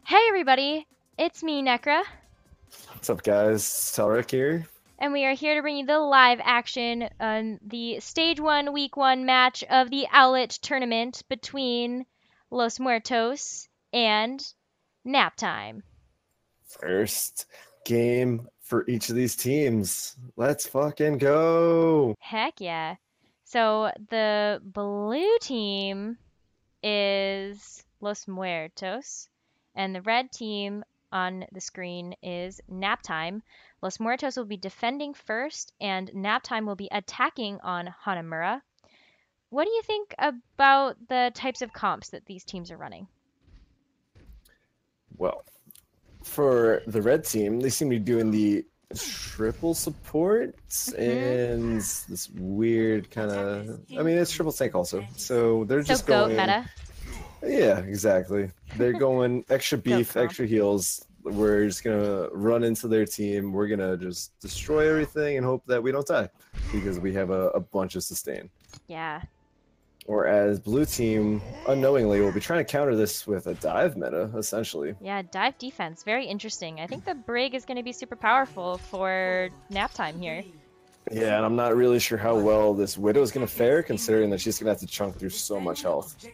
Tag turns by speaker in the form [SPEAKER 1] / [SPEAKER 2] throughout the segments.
[SPEAKER 1] Hey everybody, it's me, Nekkra,
[SPEAKER 2] What's up, guys? Telrek here.
[SPEAKER 1] and we are here to bring you the live action on the Stage 1, Week 1 match of the Owlet tournament between Los Muertos and Nap Time.
[SPEAKER 2] First game for each of these teams. Let's fucking go.
[SPEAKER 1] Heck yeah. So the blue team is Los Muertos, and the red team on the screen is Nap Time. Los Muertos will be defending first, and Nap Time will be attacking on Hanamura. What do you think about the types of comps that these teams are running?
[SPEAKER 2] Well, for the red team, they seem to be doing the triple supports and this weird kind of. I mean, it's triple tank also. So they're
[SPEAKER 1] So
[SPEAKER 2] just
[SPEAKER 1] goat
[SPEAKER 2] going.
[SPEAKER 1] meta.
[SPEAKER 2] Yeah, exactly. They're going extra beef,
[SPEAKER 1] comp.
[SPEAKER 2] extra heals. We're just gonna run into their team. We're gonna just destroy everything and hope that we don't die because we have a bunch of sustain.
[SPEAKER 1] Yeah.
[SPEAKER 2] Whereas blue team, unknowingly, will be trying to counter this with a dive meta, essentially.
[SPEAKER 1] Yeah, dive defense. Very interesting. I think the Brig is going to be super powerful for Nap Time here.
[SPEAKER 2] Yeah, and I'm not really sure how well this Widow is going to fare, considering that she's going to have to chunk through so much health.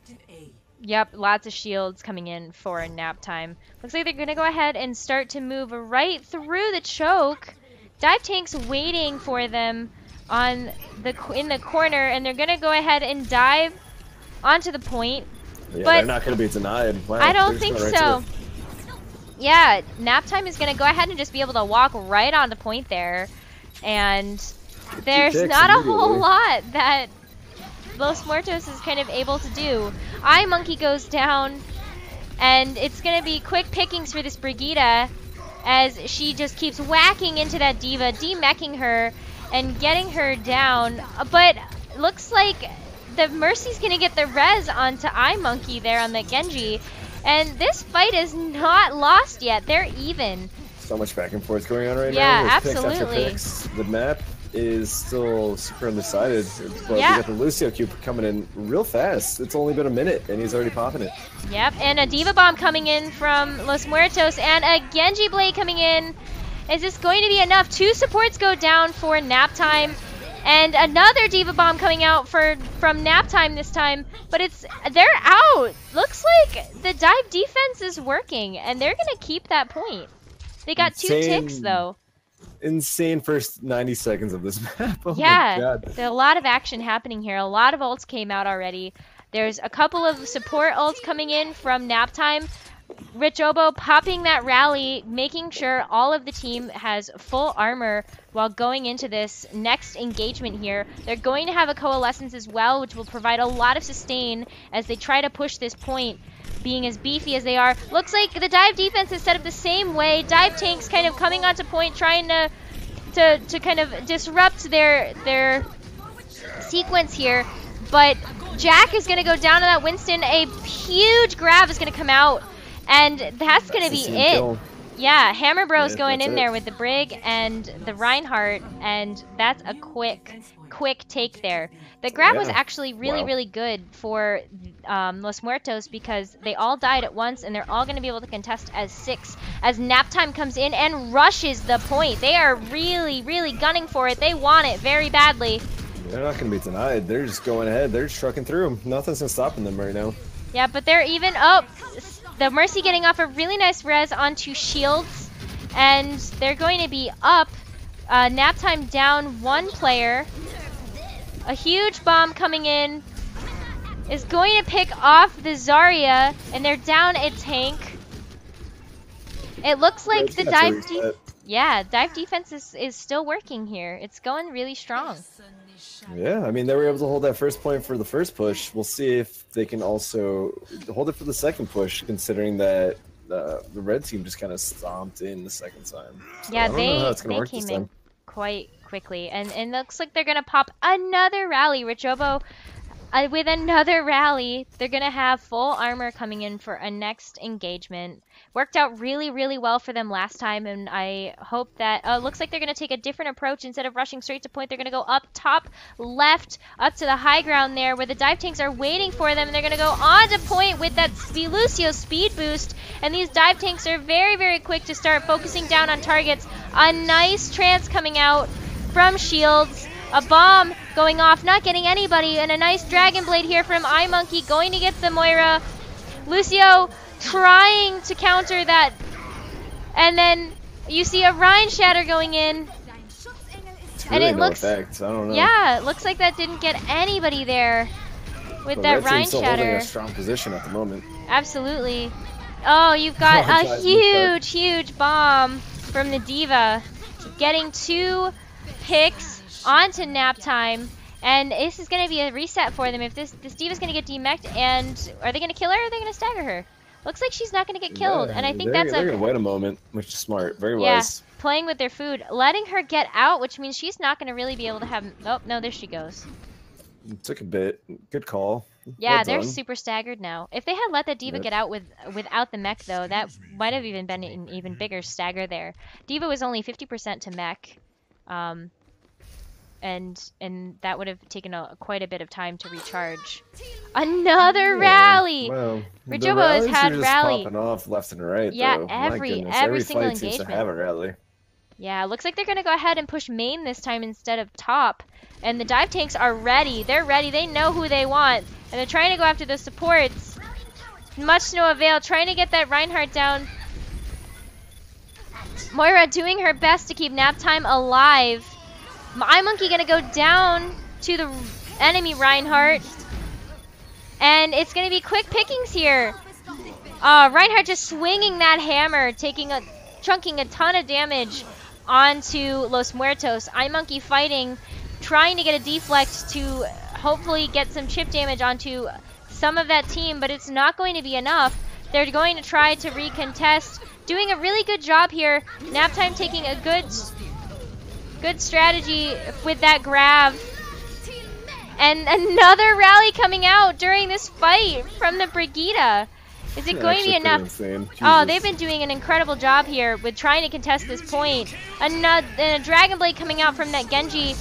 [SPEAKER 1] Yep, lots of shields coming in for Nap Time. Looks like they're going to go ahead and start to move right through the choke. Dive Tank's waiting for them in the corner, and they're going to go ahead and dive onto the point.
[SPEAKER 2] Yeah,
[SPEAKER 1] but
[SPEAKER 2] they're not going to be denied. Wow,
[SPEAKER 1] I don't
[SPEAKER 2] they're
[SPEAKER 1] think
[SPEAKER 2] just going right
[SPEAKER 1] so. Yeah, Nap Time is going to go ahead and just be able to walk right on the point there. And there's not a whole lot that Los Muertos is kind of able to do. Monkey goes down, and it's going to be quick pickings for this Brigitte as she just keeps whacking into that diva, demeching her and getting her down. But looks like the Mercy's going to get the res onto Monkey there on the Genji. And this fight is not lost yet. They're even.
[SPEAKER 2] So much back and forth going on right now.
[SPEAKER 1] Yeah,
[SPEAKER 2] There's
[SPEAKER 1] absolutely.
[SPEAKER 2] Picks after picks. The map is still super undecided, but
[SPEAKER 1] Yeah.
[SPEAKER 2] we got the Lucio Q coming in real fast. It's only been a minute, and he's already popping it.
[SPEAKER 1] Yep, and a Diva Bomb coming in from Los Muertos, and a Genji Blade coming in. Is this going to be enough? 2 supports go down for Nap Time, and another Diva Bomb coming out from Nap Time this time, but they're out. Looks like the dive defense is working, and they're going to keep that point. They got 2 ticks, though.
[SPEAKER 2] Insane first 90 seconds of this map. Oh
[SPEAKER 1] Yeah,
[SPEAKER 2] my God.
[SPEAKER 1] there's a lot of action happening here. A lot of ults came out already. There's a couple of support ults coming in from Nap Time. Rich Obo popping that rally, making sure all of the team has full armor while going into this next engagement here. They're going to have a coalescence as well, which will provide a lot of sustain as they try to push this point, being as beefy as they are. Looks like the dive defense is set up the same way. Dive tanks kind of coming onto point, trying to kind of disrupt their sequence here. But Jack is going to go down to that Winston. A huge grab is going to come out, and that's going to be it.
[SPEAKER 2] Kill.
[SPEAKER 1] Yeah, Hammer Bro's
[SPEAKER 2] Yeah,
[SPEAKER 1] going in
[SPEAKER 2] that's
[SPEAKER 1] there
[SPEAKER 2] it.
[SPEAKER 1] with the Brig and the Reinhardt, and that's a quick take there. The grab was
[SPEAKER 2] Yeah.
[SPEAKER 1] actually really,
[SPEAKER 2] Wow.
[SPEAKER 1] really good for Los Muertos because they all died at once, and they're all going to be able to contest as 6 as Nap Time comes in and rushes the point. They are really, really gunning for it. They want it very badly.
[SPEAKER 2] They're not going to be denied. They're just going ahead. They're just trucking through. Nothing's stopping them right now.
[SPEAKER 1] Yeah, but they're even up. The Mercy getting off a really nice res onto shields, and they're going to be up. Nap Time down 1 player. A huge bomb coming in is going to pick off the Zarya, and they're down a tank. It looks like the dive dive defense is still working here. It's going really strong.
[SPEAKER 2] Yeah, I mean, they were able to hold that first point for the first push. We'll see if they can also hold it for the second push, considering that the red team just kind of stomped in the second time. So
[SPEAKER 1] Yeah,
[SPEAKER 2] I don't know how it's gonna
[SPEAKER 1] they
[SPEAKER 2] work
[SPEAKER 1] came
[SPEAKER 2] this
[SPEAKER 1] in
[SPEAKER 2] time.
[SPEAKER 1] quite quickly, and it looks like they're gonna pop another rally. Rich Obo With another rally, they're going to have full armor coming in for a next engagement. Worked out really, really well for them last time, and I hope that... looks like they're going to take a different approach. Instead of rushing straight to point, they're going to go up top left, up to the high ground there, where the dive tanks are waiting for them, and they're going to go on to point with that Lucio speed boost. And these dive tanks are very, very quick to start focusing down on targets. A nice trance coming out from Shields. A bomb going off, not getting anybody, and a nice Dragon Blade here from iMonkey going to get the Moira. Lucio trying to counter that, and then you see a Rhine Shatter going in.
[SPEAKER 2] It's really
[SPEAKER 1] and it
[SPEAKER 2] no
[SPEAKER 1] looks,
[SPEAKER 2] effect. I don't know.
[SPEAKER 1] Yeah, it looks like that didn't get anybody there with
[SPEAKER 2] But
[SPEAKER 1] that
[SPEAKER 2] Red
[SPEAKER 1] Rhine
[SPEAKER 2] team's still
[SPEAKER 1] Shatter.
[SPEAKER 2] holding a strong position at the moment.
[SPEAKER 1] Absolutely. Oh, you've got a huge, huge bomb from the D.Va, getting 2 picks onto nap time, and this is going to be a reset for them. If this D.Va's going to get demeched, and are they going to kill her or are they going to stagger her? Looks like she's not going to get killed, and I think
[SPEAKER 2] they're
[SPEAKER 1] that's
[SPEAKER 2] going to wait a moment, which is smart. Very wise.
[SPEAKER 1] Playing with their food, letting her get out, which means she's not going to really be able to have... Oh, no, there she goes.
[SPEAKER 2] It took a bit. Good call.
[SPEAKER 1] Yeah,
[SPEAKER 2] Well
[SPEAKER 1] they're
[SPEAKER 2] done.
[SPEAKER 1] super staggered now. If they had let the D.Va get out without the mech, though, that might have even been an even bigger stagger there. D.Va was only 50% to mech. And that would have taken quite a bit of time to recharge. Another rally!
[SPEAKER 2] Well,
[SPEAKER 1] Rijobo has
[SPEAKER 2] rallies
[SPEAKER 1] had
[SPEAKER 2] are just
[SPEAKER 1] rally.
[SPEAKER 2] popping off left and right.
[SPEAKER 1] Yeah,
[SPEAKER 2] though. My
[SPEAKER 1] every
[SPEAKER 2] goodness. Every
[SPEAKER 1] single
[SPEAKER 2] fight seems to
[SPEAKER 1] engagement.
[SPEAKER 2] have a rally.
[SPEAKER 1] Yeah, looks like they're going to go ahead and push main this time instead of top. And the dive tanks are ready. They're ready. They know who they want. And they're trying to go after the supports. Much to no avail. Trying to get that Reinhardt down. Moira doing her best to keep nap time alive. iMonkey gonna go down to the enemy Reinhardt. And it's gonna be quick pickings here. Reinhardt just swinging that hammer, chunking a ton of damage onto Los Muertos. iMonkey fighting, trying to get a deflect to hopefully get some chip damage onto some of that team, but it's not going to be enough. They're going to try to recontest. Doing a really good job here. Naptime taking a good strategy with that grab. And another rally coming out during this fight from the Brigitte. Is it going to be enough? Oh, they've been doing an incredible job here with trying to contest this point. A Dragon Blade coming out from that Genji.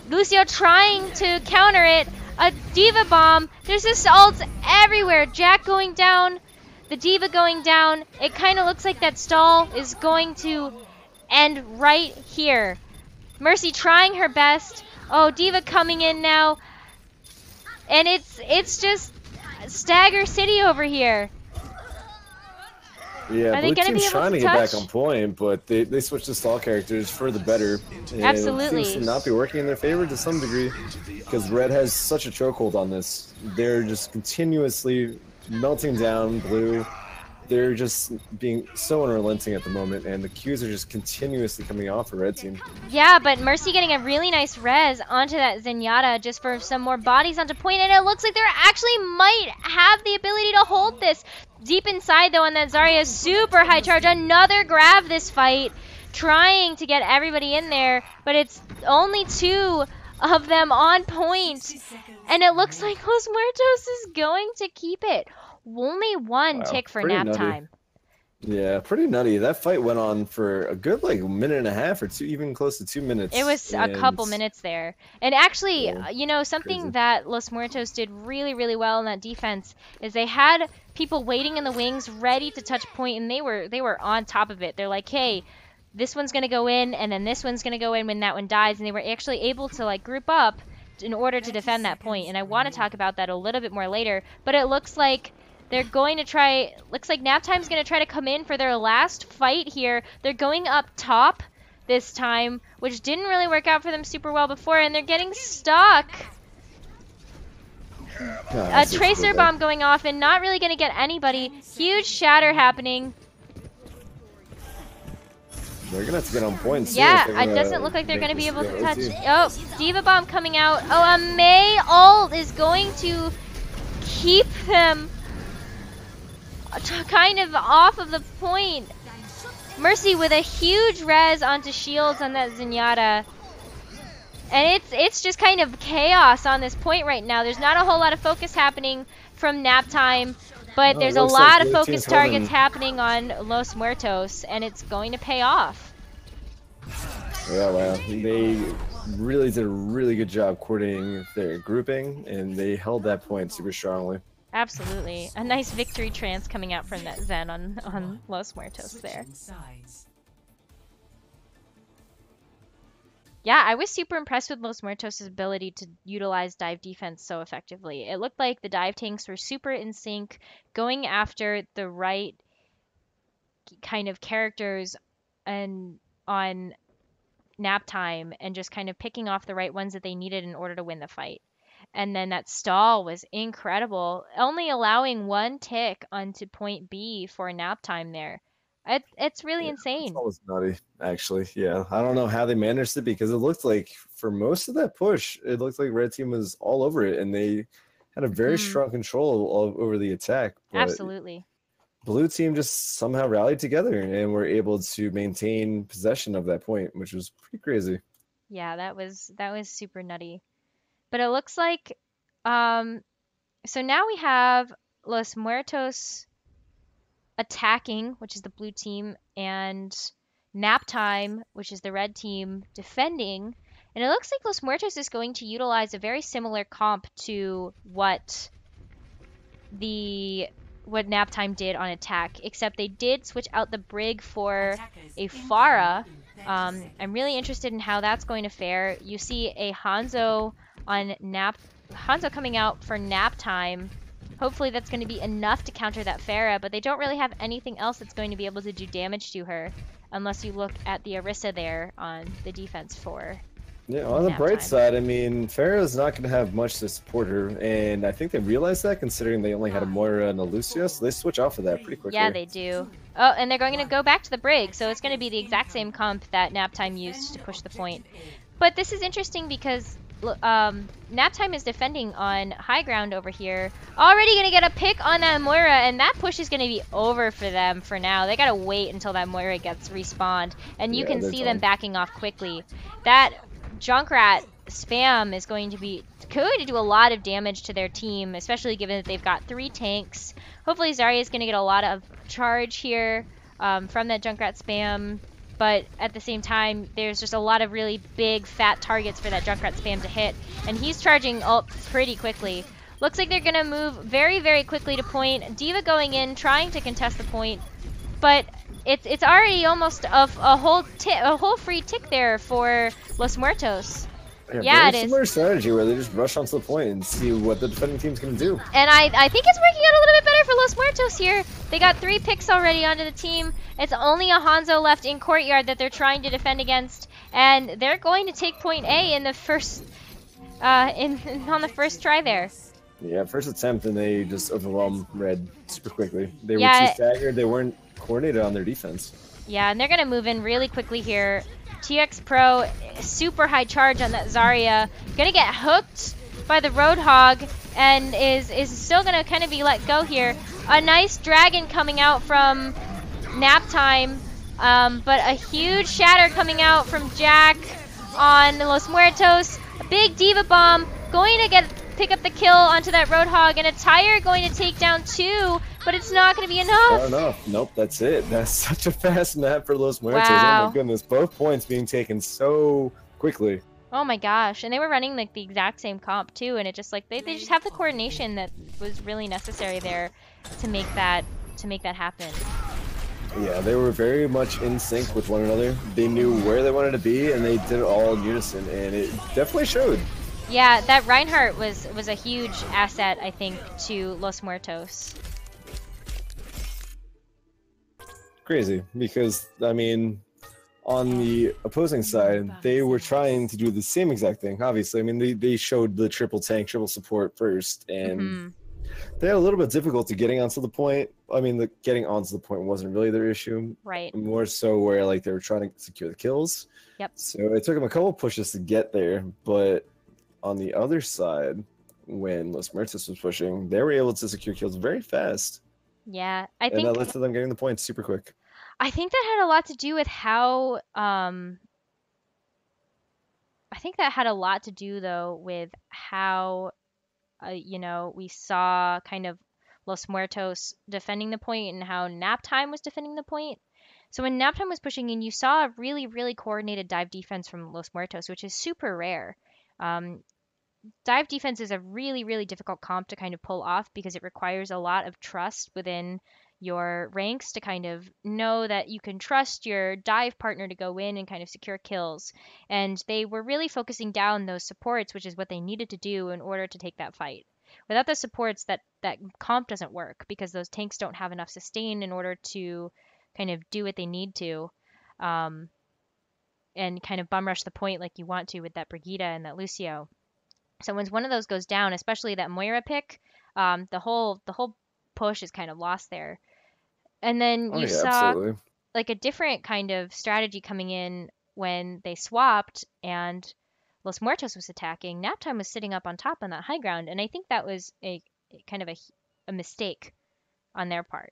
[SPEAKER 1] Lucio trying to counter it. A D.Va bomb. There's just ults everywhere. Jack going down. The D.Va going down. It kind of looks like that stall is going to end right here. Mercy trying her best. Oh, D.Va coming in now. And it's just Stagger City over here.
[SPEAKER 2] Yeah,
[SPEAKER 1] Are they
[SPEAKER 2] Blue
[SPEAKER 1] gonna be
[SPEAKER 2] team's
[SPEAKER 1] able
[SPEAKER 2] trying
[SPEAKER 1] to
[SPEAKER 2] to get back
[SPEAKER 1] touch?
[SPEAKER 2] on point, but they switched the stall characters for the better. And
[SPEAKER 1] Absolutely.
[SPEAKER 2] it seems to not be working in their favor to some degree, because Red has such a chokehold on this. They're just continuously melting down Blue. They're just being so unrelenting at the moment, and the Qs are just continuously coming off for Red team.
[SPEAKER 1] Yeah, but Mercy getting a really nice res onto that Zenyatta just for some more bodies onto point, and it looks like they actually might have the ability to hold this. Deep inside, though, on that Zarya, super high charge. Another grab this fight, trying to get everybody in there, but it's only 2 of them on point, and it looks like Los Muertos is going to keep it. Only 1 tick for nap time.
[SPEAKER 2] Yeah, pretty nutty. That fight went on for a good minute and a half or 2, even close to 2 minutes.
[SPEAKER 1] It was a couple minutes there. And actually,
[SPEAKER 2] Yeah,
[SPEAKER 1] you know, something
[SPEAKER 2] crazy.
[SPEAKER 1] that Los Muertos did really, really well in that defense is they had people waiting in the wings ready to touch point, and they were on top of it. They're like, hey, this one's going to go in, and then this one's going to go in when that one dies, and they were actually able to like group up in order to defend that point. And I want to talk about that a little bit more later, but it looks like they're going to try, looks like Naptime's going to try to come in for their last fight here. They're going up top this time, which didn't really work out for them super well before, and they're getting stuck. A tracer bomb going off and not really going to get anybody. Huge shatter happening.
[SPEAKER 2] They're going to have to get on point soon.
[SPEAKER 1] Yeah, it doesn't look like they're going to be able to touch. Oh, D.Va bomb coming out. Oh, a Mei ult is going to keep them kind of off of the point. Mercy with a huge res onto shields on that Zenyatta. And it's just kind of chaos on this point right now. There's not a whole lot of focus happening from nap time, but
[SPEAKER 2] Oh, it
[SPEAKER 1] there's a
[SPEAKER 2] looks like
[SPEAKER 1] lot of
[SPEAKER 2] blue team's
[SPEAKER 1] focus targets
[SPEAKER 2] holding.
[SPEAKER 1] happening on Los Muertos, and it's going to pay off.
[SPEAKER 2] Yeah, wow. They really did a really good job coordinating their grouping, and they held that point super strongly.
[SPEAKER 1] Absolutely. A nice victory trance coming out from that Zen on Los Muertos there. Yeah, I was super impressed with Los Muertos' ability to utilize dive defense so effectively. It looked like the dive tanks were super in sync, going after the right kind of characters and on nap time and just kind of picking off the right ones that they needed in order to win the fight. And then that stall was incredible, only allowing one tick onto point B for nap time there. It's really
[SPEAKER 2] Yeah, that's
[SPEAKER 1] insane.
[SPEAKER 2] always nutty, actually. Yeah, I don't know how they managed it because it looked like for most of that push, it looked like red team was all over it, and they had a very
[SPEAKER 1] Hmm.
[SPEAKER 2] strong control over the attack. But
[SPEAKER 1] Absolutely.
[SPEAKER 2] blue team just somehow rallied together and were able to maintain possession of that point, which was pretty crazy.
[SPEAKER 1] Yeah, that was super nutty. But it looks like um so now we have Los Muertos attacking, which is the blue team, and nap time, which is the red team, defending. And it looks like Los Muertos is going to utilize a very similar comp to the what nap time did on attack, except they did switch out the brig for a Pharah. I'm really interested in how that's going to fare. You see a Hanzo coming out for nap time. Hopefully that's going to be enough to counter that Pharah, but they don't really have anything else that's going to be able to do damage to her, unless you look at the Orisa there on the defense for
[SPEAKER 2] Yeah, on the
[SPEAKER 1] nap
[SPEAKER 2] bright
[SPEAKER 1] time.
[SPEAKER 2] side, I mean, Pharaoh's not going to have much to support her, and I think they realized that considering they only had a Moira and a Lucia, so they switch off of that pretty
[SPEAKER 1] Yeah,
[SPEAKER 2] quickly.
[SPEAKER 1] they do. Oh, and they're going to go back to the brig, so it's going to be the exact same comp that Naptime used to push the point. But this is interesting because Naptime is defending on high ground over here. Already going to get a pick on that Moira, and that push is going to be over for them for now. They got to wait until that Moira gets respawned, and you
[SPEAKER 2] Yeah,
[SPEAKER 1] can
[SPEAKER 2] they're
[SPEAKER 1] see them
[SPEAKER 2] done.
[SPEAKER 1] backing off quickly. That Junkrat spam is going to do a lot of damage to their team, especially given that they've got 3 tanks. Hopefully Zarya is going to get a lot of charge here from that Junkrat spam, but at the same time, there's just a lot of really big, fat targets for that Junkrat spam to hit, and he's charging ult pretty quickly. Looks like they're going to move very, very quickly to point. D.Va going in, trying to contest the point, but it's already almost a whole free tick there for Los Muertos.
[SPEAKER 2] Yeah,
[SPEAKER 1] Yeah,
[SPEAKER 2] very
[SPEAKER 1] it is.
[SPEAKER 2] similar strategy where they just rush onto the point and see what the defending team's going to do.
[SPEAKER 1] And I think it's working out a little bit better for Los Muertos here. They got 3 picks already onto the team. It's only a Hanzo left in courtyard that they're trying to defend against, and they're going to take point A in the first on the first try there.
[SPEAKER 2] Yeah, first attempt, and they just overwhelm red super quickly. They were
[SPEAKER 1] Yeah.
[SPEAKER 2] too staggered. They weren't coordinated on their defense.
[SPEAKER 1] Yeah, and they're gonna move in really quickly here. TX Pro, super high charge on that Zarya. Gonna get hooked by the Roadhog and is still gonna kind of be let go here. A nice dragon coming out from nap time, but a huge shatter coming out from Jack on Los Muertos. A big D.Va bomb going to pick up the kill onto that Roadhog, and a tire going to take down 2, but it's not going to be enough.
[SPEAKER 2] Not enough. Nope, that's it. That's such a fast map for Los Muertos.
[SPEAKER 1] Wow.
[SPEAKER 2] Oh my goodness, both points being taken so quickly.
[SPEAKER 1] Oh my gosh, and they were running like the exact same comp too, and it just like they just have the coordination that was really necessary there to make that happen.
[SPEAKER 2] Yeah, they were very much in sync with one another. They knew where they wanted to be, and they did it all in unison, and it definitely showed.
[SPEAKER 1] Yeah, that Reinhardt was a huge asset, I think, to Los Muertos.
[SPEAKER 2] Crazy, because, I mean, on the opposing side, they were trying to do the same exact thing, obviously. I mean, they showed the triple tank, triple support first, and they had a little bit of difficulty getting onto the point. I mean, getting onto the point wasn't really their issue.
[SPEAKER 1] Right.
[SPEAKER 2] More so where, like, they were trying to secure the kills.
[SPEAKER 1] Yep.
[SPEAKER 2] So it took them a couple pushes to get there, but on the other side, when Los Muertos was pushing, they were able to secure kills very fast.
[SPEAKER 1] Yeah,
[SPEAKER 2] And that led to them getting the points super quick.
[SPEAKER 1] I think that had a lot to do with how I think that had a lot to do though with how we saw kind of Los Muertos defending the point and how Naptime was defending the point. So when Naptime was pushing in, you saw a really, really coordinated dive defense from Los Muertos, which is super rare. Um, Dive defense is a really, really difficult comp to kind of pull off because it requires a lot of trust within your ranks to kind of know that you can trust your dive partner to go in and kind of secure kills. And they were really focusing down those supports, which is what they needed to do in order to take that fight. Without the supports, that comp doesn't work because those tanks don't have enough sustain in order to kind of do what they need to. Um, and kind of bum rush the point like you want to with that Brigida and that Lucio. So when one of those goes down, especially that Moira pick, the whole push is kind of lost there. And then
[SPEAKER 2] Oh
[SPEAKER 1] you
[SPEAKER 2] yeah,
[SPEAKER 1] saw
[SPEAKER 2] absolutely.
[SPEAKER 1] like a different kind of strategy coming in when they swapped and Los Muertos was attacking. Naptime was sitting up on top on that high ground, and I think that was a kind of a mistake on their part.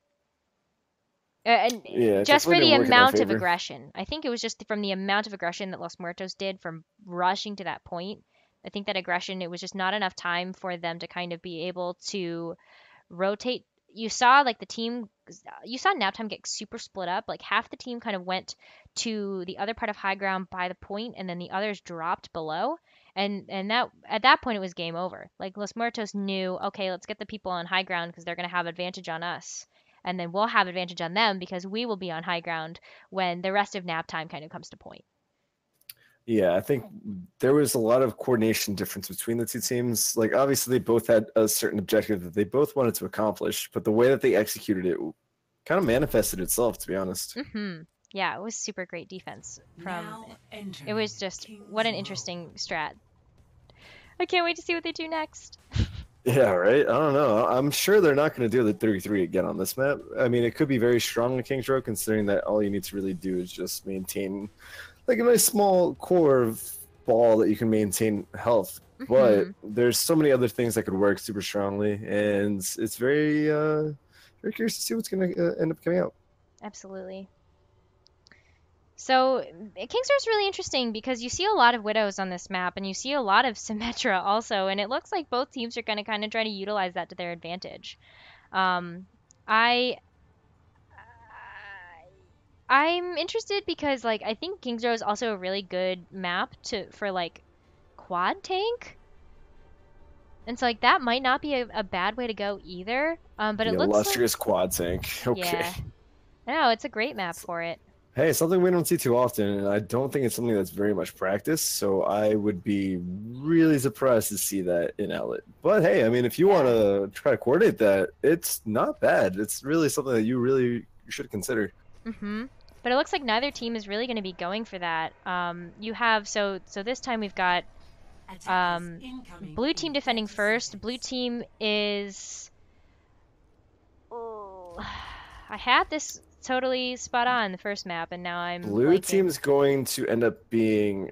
[SPEAKER 1] And
[SPEAKER 2] Yeah, it
[SPEAKER 1] just for
[SPEAKER 2] definitely
[SPEAKER 1] the
[SPEAKER 2] didn't work in their
[SPEAKER 1] amount of
[SPEAKER 2] favor.
[SPEAKER 1] aggression. I think it was just from the amount of aggression that Los Muertos did from rushing to that point. I think that aggression, it was just not enough time for them to kind of be able to rotate. You saw like you saw Naptime get super split up. Like half the team kind of went to the other part of high ground by the point, and then the others dropped below. And that at that point it was game over. Like Los Muertos knew, okay, let's get the people on high ground because they're gonna have advantage on us, and then we'll have advantage on them because we will be on high ground when the rest of Naptime kind of comes to point.
[SPEAKER 2] Yeah, I think there was a lot of coordination difference between the two teams. Like, obviously, they both had a certain objective that they both wanted to accomplish, but the way that they executed it kind of manifested itself, to be honest.
[SPEAKER 1] Yeah, it was super great defense from. It was just what an interesting strat. I can't wait to see what they do next.
[SPEAKER 2] Yeah, right? I don't know. I'm sure they're not going to do the 33 again on this map. I mean, it could be very strong in King's Row, considering that all you need to really do is just maintain like a nice small core of ball that you can maintain health. But there's so many other things that could work super strongly, and it's very curious to see what's going to end up coming out.
[SPEAKER 1] Absolutely. So Kingstar is really interesting because you see a lot of Widows on this map, and you see a lot of Symmetra also, and it looks like both teams are going to kind of try to utilize that to their advantage. Um, I I'm interested because like I think Kings Row is also a really good map for like quad tank. And so like that might not be a bad way to go either. But
[SPEAKER 2] The
[SPEAKER 1] it looks like
[SPEAKER 2] illustrious quad tank. Okay.
[SPEAKER 1] yeah. No, it's a great map for it.
[SPEAKER 2] Hey, it's something we don't see too often, and I don't think it's something that's very much practiced, so I would be really surprised to see that in Owlet. But hey, I mean, if you want to try to coordinate that, it's not bad. It's really something that you should consider.
[SPEAKER 1] But it looks like neither team is really going to be going for that. You have so this time we've got blue team defending first. Blue team is I had this totally spot on the first map, and now I'm
[SPEAKER 2] Blue
[SPEAKER 1] blanking.
[SPEAKER 2] team's going to end up being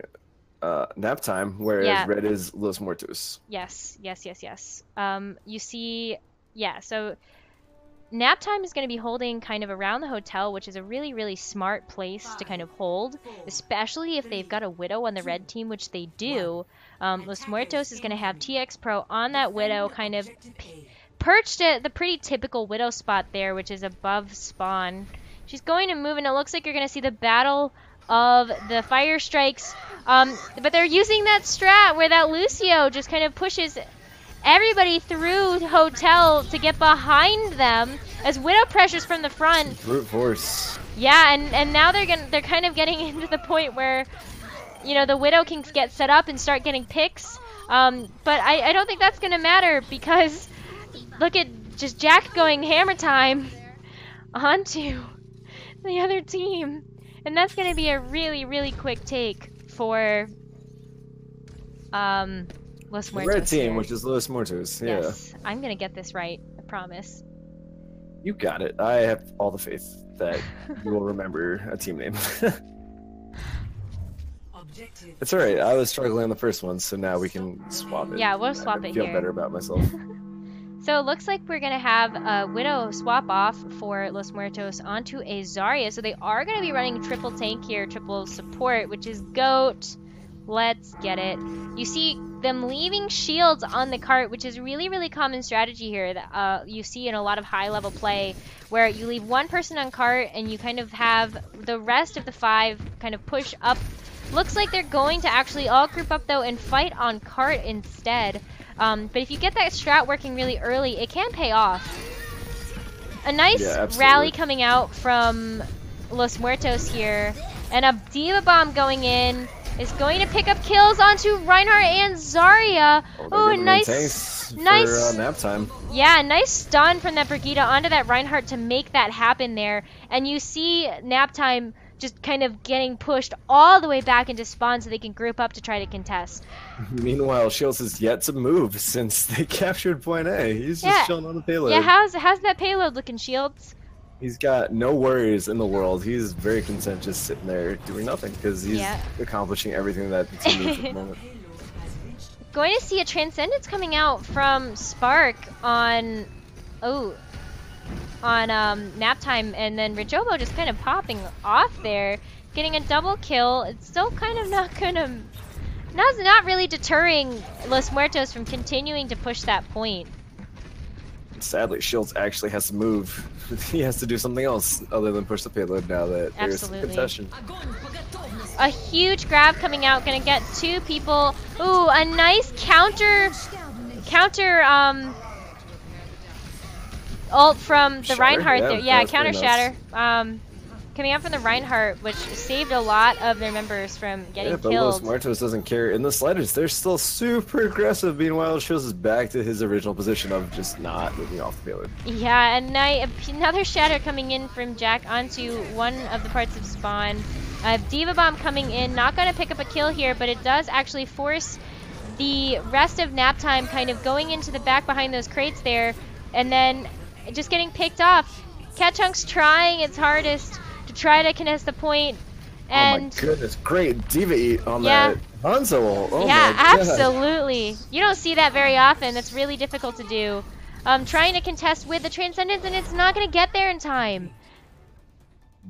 [SPEAKER 2] nap time, whereas
[SPEAKER 1] Yeah.
[SPEAKER 2] red is Los Muertos.
[SPEAKER 1] Yes. You see, yeah. So nap time is going to be holding kind of around the hotel, which is a really, really smart place to kind of hold, especially if they've got a Widow on the red team, which they do. Los Muertos is going to have TX Pro on that Widow, kind of perched at the pretty typical Widow spot there, which is above spawn. She's going to move, and it looks like you're going to see the battle of the fire strikes. But they're using that strat where that Lucio just kind of pushes everybody through hotel to get behind them as Widow pressures from the front.
[SPEAKER 2] Brute force.
[SPEAKER 1] Yeah, and now they're kind of getting into the point where, you know, the Widow can get set up and start getting picks. But I don't think that's gonna matter because look at just Jack going hammer time onto the other team, and that's gonna be a really, really quick take for Los
[SPEAKER 2] The
[SPEAKER 1] Muertos
[SPEAKER 2] red team,
[SPEAKER 1] here.
[SPEAKER 2] which is Los Muertos. Yeah.
[SPEAKER 1] Yes, I'm gonna get this right. I promise.
[SPEAKER 2] You got it. I have all the faith that you will remember a team name. It's alright. I was struggling on the first one, so now we can swap it.
[SPEAKER 1] Yeah, we'll swap it
[SPEAKER 2] feel
[SPEAKER 1] here.
[SPEAKER 2] better about myself.
[SPEAKER 1] So it looks like we're gonna have a Widow swap off for Los Muertos onto a Zarya. So they are gonna be running triple tank here, triple support, which is GOAT. Let's get it. You see them leaving shields on the cart, which is really, really common strategy here that you see in a lot of high-level play, where you leave one person on cart and you kind of have the rest of the 5 kind of push up. Looks like they're going to actually all group up, though, and fight on cart instead. But if you get that strat working really early, it can pay off. A nice rally coming out from Los Muertos here. And a Diva Bomb going in is going to pick up kills onto Reinhardt and Zarya. Oh, nice
[SPEAKER 2] nap time.
[SPEAKER 1] Yeah, nice stun from that Brigitte onto that Reinhardt to make that happen there. And you see nap time just kind of getting pushed all the way back into spawn so they can group up to try to contest.
[SPEAKER 2] Meanwhile, Shields is yet to move since they captured point A. He's just chilling on the payload.
[SPEAKER 1] Yeah, how's that payload looking, Shields?
[SPEAKER 2] He's got no worries in the world. He's very content just sitting there doing nothing because he's accomplishing everything that the team needs at the moment.
[SPEAKER 1] Going to see a Transcendence coming out from Spark on nap time, and then Rijobo just kind of popping off there, getting a double kill. It's still kind of not really deterring Los Muertos from continuing to push that point.
[SPEAKER 2] Sadly, Shields actually has to move. He has to do something else other than push the payload now that there's some contestation.
[SPEAKER 1] A huge grab coming out, gonna get 2 people. Ooh, a nice counter ult from the Reinhardt there. Yeah, counter shatter. Coming out from the Reinhardt, which saved a lot of their members from getting
[SPEAKER 2] but
[SPEAKER 1] killed.
[SPEAKER 2] Los Muertos doesn't care in the slightest. They're still super aggressive. Meanwhile, Shields is back to his original position of just not moving off the payload.
[SPEAKER 1] Yeah, and another shatter coming in from Jack onto one of the parts of spawn. Diva Bomb coming in, not going to pick up a kill here, but it does actually force the rest of nap time kind of going into the back behind those crates there, and then just getting picked off. Ketchunk's trying its hardest to try to contest the point, and
[SPEAKER 2] oh my goodness, great Diva eat on that Hanzo. Oh
[SPEAKER 1] yeah,
[SPEAKER 2] my
[SPEAKER 1] absolutely. You don't see that very often. That's really difficult to do. Trying to contest with the Transcendence, and it's not going to get there in time.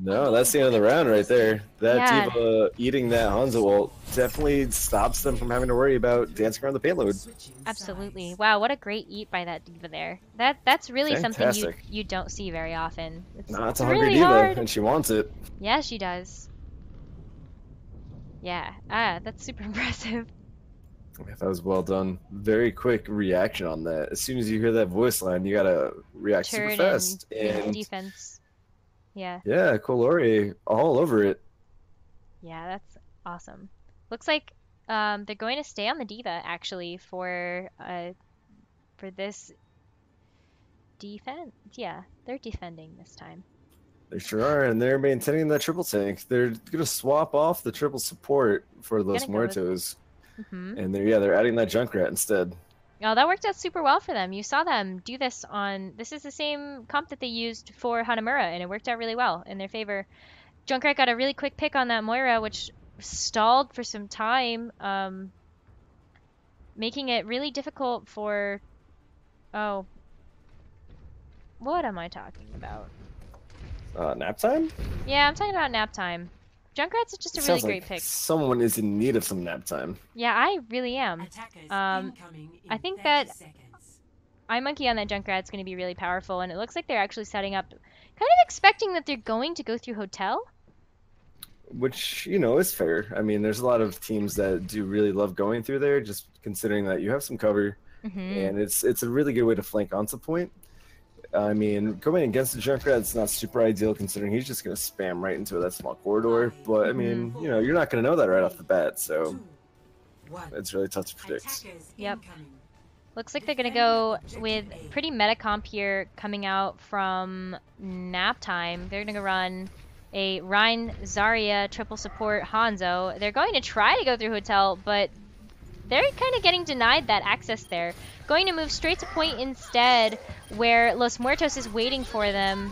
[SPEAKER 2] No, that's the end of the round right there. That Diva eating that Hanzo ult definitely stops them from having to worry about dancing around the payload.
[SPEAKER 1] Absolutely. Wow, what a great eat by that Diva there. That's really something you don't see very often.
[SPEAKER 2] It's a hungry
[SPEAKER 1] really
[SPEAKER 2] Diva,
[SPEAKER 1] hard.
[SPEAKER 2] and she wants it.
[SPEAKER 1] Yeah, she does. Yeah, that's super impressive.
[SPEAKER 2] That was well done. Very quick reaction on that. As soon as you hear that voice line, you gotta react super fast.
[SPEAKER 1] And defense. Yeah.
[SPEAKER 2] Yeah, Colori all over it.
[SPEAKER 1] Yeah, that's awesome. Looks like they're going to stay on the Diva actually for this defense. Yeah, they're defending this time.
[SPEAKER 2] They sure are, and they're maintaining that triple tank. They're gonna swap off the triple support for Los Muertos, and they're adding that Junkrat instead.
[SPEAKER 1] Oh, that worked out super well for them. You saw them do this this is the same comp that they used for Hanamura, and it worked out really well in their favor. Junkrat got a really quick pick on that Moira, which stalled for some time, making it really difficult for... Oh. What am I talking about?
[SPEAKER 2] Nap time?
[SPEAKER 1] Yeah, I'm talking about nap time. Junkrat's just a really great pick.
[SPEAKER 2] Someone is in need of some nap time.
[SPEAKER 1] Yeah, I really am. I think that iMonkey on that Junkrat's going to be really powerful, and it looks like they're actually setting up, kind of expecting that they're going to go through Hotel.
[SPEAKER 2] Which, you know, is fair. I mean, there's a lot of teams that do really love going through there, just considering that you have some cover, and it's a really good way to flank onto point. I mean, going against the Junkrat, it's not super ideal considering he's just going to spam right into that small corridor. But, I mean, you know, you're not going to know that right off the bat, so it's really tough to predict.
[SPEAKER 1] Yep. Looks like they're going to go with pretty meta comp here coming out from nap time. They're going to run a Rein, Zarya, triple support, Hanzo. They're going to try to go through Hotel, but they're kind of getting denied that access there. Going to move straight to point instead, where Los Muertos is waiting for them.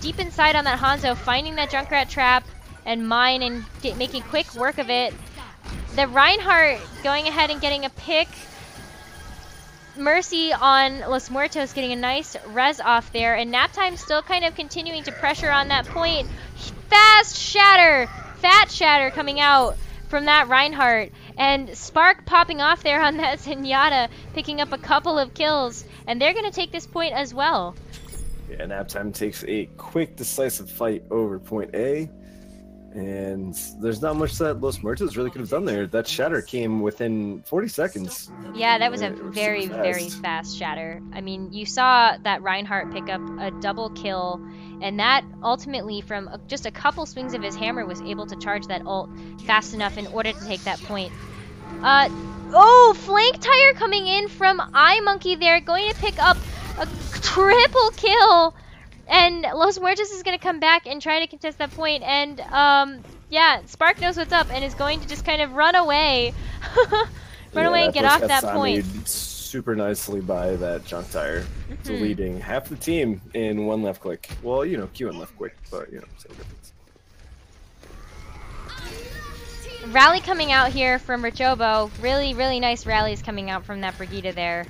[SPEAKER 1] Deep inside on that Hanzo, finding that Junkrat trap and mine and making quick work of it. The Reinhardt going ahead and getting a pick. Mercy on Los Muertos getting a nice res off there, and Naptime still kind of continuing to pressure on that point. Fast shatter! Fat shatter coming out from that Reinhardt. And Spark popping off there on that Zenyatta, picking up a couple of kills. And they're going to take this point as well.
[SPEAKER 2] Yeah, Naptime takes a quick, decisive fight over point A. And there's not much that Los Muertos really could have done there. That shatter came within 40 seconds.
[SPEAKER 1] Yeah, that was a very, very fast shatter. I mean, you saw that Reinhardt pick up a double kill, and that ultimately, from just a couple swings of his hammer, was able to charge that ult fast enough in order to take that point. Oh, flank tire coming in from iMonkey there, going to pick up a triple kill. And Los Muertos is going to come back and try to contest that point. And, yeah, Spark knows what's up and is going to just kind of run away. Run away and get off that point.
[SPEAKER 2] Super nicely by that junk tire. Deleting half the team in one left click. Well, you know, Q and left click, but, you know, same difference.
[SPEAKER 1] Rally coming out here from Richobo. Really, really nice rallies coming out from that Brigitte there.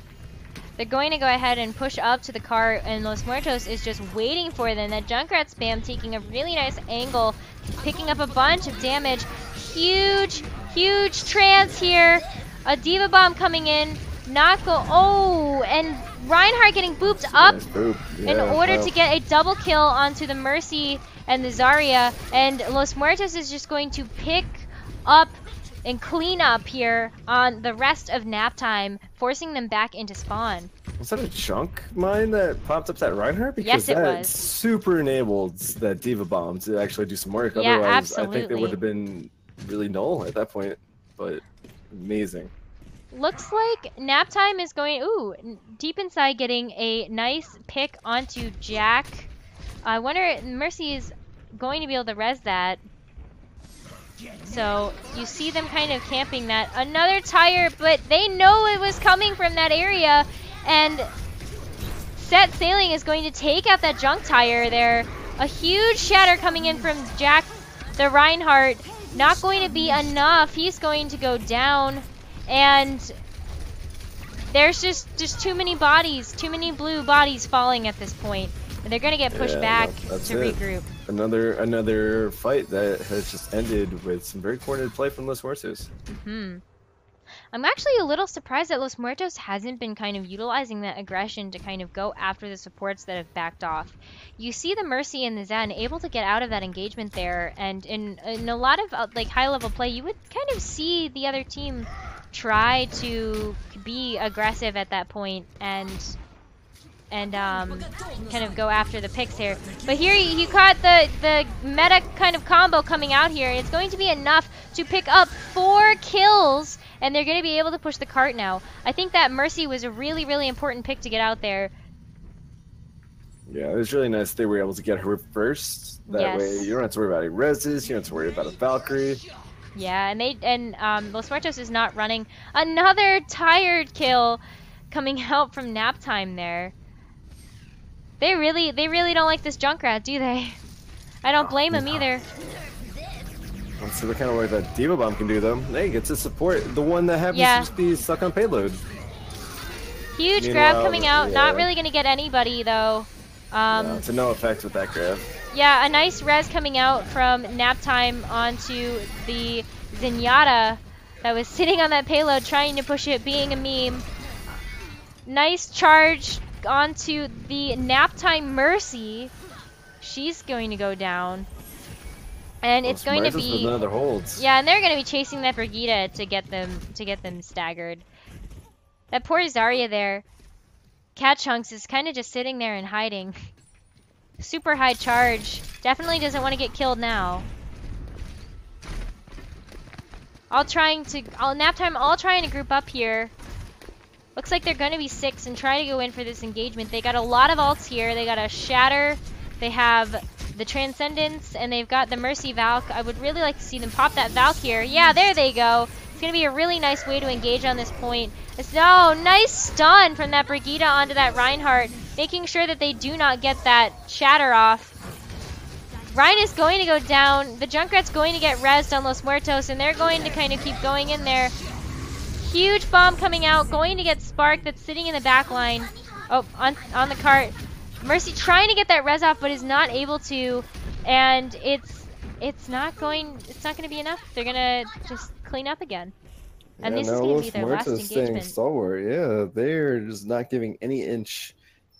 [SPEAKER 1] They're going to go ahead and push up to the cart, and Los Muertos is just waiting for them. That Junkrat spam taking a really nice angle, picking up a bunch of damage. Huge, huge trance here. A Diva Bomb coming in. Not go. Oh, and Reinhardt getting booped up in order to get a double kill onto the Mercy and the Zarya. And Los Muertos is just going to pick up and clean up here on the rest of Naptime, forcing them back into spawn.
[SPEAKER 2] Was that a chunk mine that popped up that Reinhardt? Because
[SPEAKER 1] yes, it
[SPEAKER 2] that
[SPEAKER 1] was.
[SPEAKER 2] Super enabled that Diva Bomb to actually do some work.
[SPEAKER 1] Yeah,
[SPEAKER 2] Otherwise,
[SPEAKER 1] absolutely.
[SPEAKER 2] I think it would have been really null at that point. But amazing.
[SPEAKER 1] Looks like Naptime is going, ooh, deep inside getting a nice pick onto Jack. I wonder, Mercy is going to be able to res that. So you see them kind of camping that. Another tire, but they know it was coming from that area. And Set Sailing is going to take out that junk tire there. A huge shatter coming in from Jack the Reinhardt. Not going to be enough. He's going to go down. And there's just too many bodies, too many blue bodies falling at this point. And they're going to get pushed back to regroup.
[SPEAKER 2] Another fight that has just ended with some very coordinated play from Los Muertos.
[SPEAKER 1] I'm actually a little surprised that Los Muertos hasn't been kind of utilizing that aggression to kind of go after the supports that have backed off. You see the Mercy and the Zen able to get out of that engagement there, and in a lot of like high-level play, you would kind of see the other team try to be aggressive at that point and kind of go after the picks here. But here you caught the meta kind of combo coming out here. It's going to be enough to pick up 4 kills, and they're going to be able to push the cart now. I think that Mercy was a really, really important pick to get out there.
[SPEAKER 2] Yeah, it was really nice they were able to get her first. That way you don't have to worry about any reses, you don't have to worry about a Valkyrie.
[SPEAKER 1] Yeah, and Los Muertos is not running. Another tired kill coming out from Naptime there. They really don't like this Junkrat, do they? I don't blame him either.
[SPEAKER 2] Let's see what kind of work that Diva Bomb can do, though. Hey, gets to support the one that happens to be stuck on payload.
[SPEAKER 1] Huge grab coming out. Not really going to get anybody, though.
[SPEAKER 2] To no effect with that grab.
[SPEAKER 1] Yeah, a nice res coming out from Naptime onto the Zenyatta that was sitting on that payload trying to push it, being a meme. Nice charge onto the Naptime Mercy. She's going to go down. And it's going to be
[SPEAKER 2] another holds.
[SPEAKER 1] Yeah, and they're going to be chasing that Brigitte to get them staggered. That poor Zarya there. Cat Chunks is kind of just sitting there and hiding. Super high charge. Definitely doesn't want to get killed now. Naptime all trying to group up here. Looks like they're going to be 6 and try to go in for this engagement. They got a lot of ults here. They got a Shatter. They have the Transcendence, and they've got the Mercy Valk. I would really like to see them pop that Valk here. Yeah, there they go. It's going to be a really nice way to engage on this point. Nice stun from that Brigitte onto that Reinhardt, making sure that they do not get that Shatter off. Rein is going to go down. The Junkrat's going to get rezzed on Los Muertos, and they're going to kind of keep going in there. Huge bomb coming out, going to get Spark that's sitting in the back line. Oh, on the cart. Mercy trying to get that res off, but is not able to. And it's it's not going to be enough. They're gonna just clean up again. And
[SPEAKER 2] Yeah,
[SPEAKER 1] this is
[SPEAKER 2] now
[SPEAKER 1] gonna be
[SPEAKER 2] Los
[SPEAKER 1] their last
[SPEAKER 2] Muertos staying
[SPEAKER 1] engagement.
[SPEAKER 2] stalwart. Yeah, they're just not giving any inch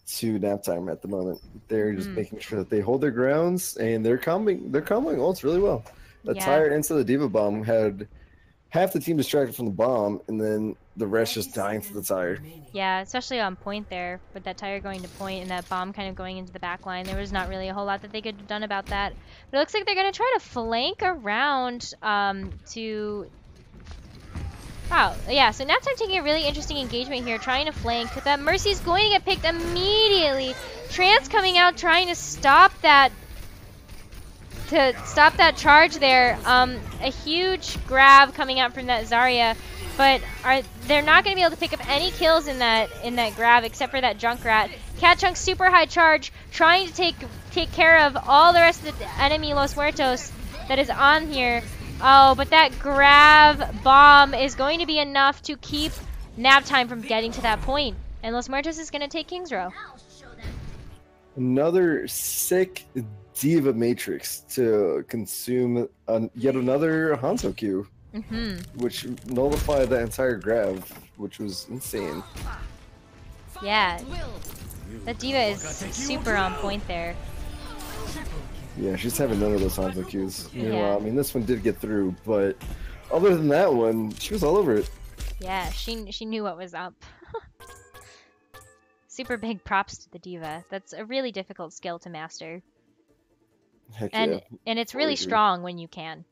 [SPEAKER 2] to nap time at the moment. They're just making sure that they hold their grounds, and they're comboing ults really well. The
[SPEAKER 1] Yeah.
[SPEAKER 2] tire into the Diva bomb had half the team distracted from the bomb, and then the rest just dying to the tire.
[SPEAKER 1] Yeah, especially on point there, with that tire going to point and that bomb kind of going into the back line. There was not really a whole lot that they could have done about that. But it looks like they're going to try to flank around to... Wow, yeah, so Naptime taking a really interesting engagement here, trying to flank. That Mercy's going to get picked immediately. Trance coming out, trying to stop that charge there. A huge grab coming out from that Zarya, but they're not going to be able to pick up any kills in that grab except for that Junkrat. Cat Chunk super high charge, trying to take care of all the rest of the enemy Los Muertos that is on here. Oh, but that grab bomb is going to be enough to keep Naptime from getting to that point, and Los Muertos is going to take King's Row.
[SPEAKER 2] Another sick Diva Matrix to consume yet another Hanzo Q, which nullified that entire grab, which was insane.
[SPEAKER 1] Yeah, that Diva is super on point there.
[SPEAKER 2] Yeah, she's having none of those Hanzo Qs.
[SPEAKER 1] Yeah.
[SPEAKER 2] I mean, this one did get through, but other than that one, she was all over it.
[SPEAKER 1] Yeah, she knew what was up. Super big props to the Diva. That's a really difficult skill to master.
[SPEAKER 2] Heck
[SPEAKER 1] And
[SPEAKER 2] yeah.
[SPEAKER 1] and it's really strong when you can.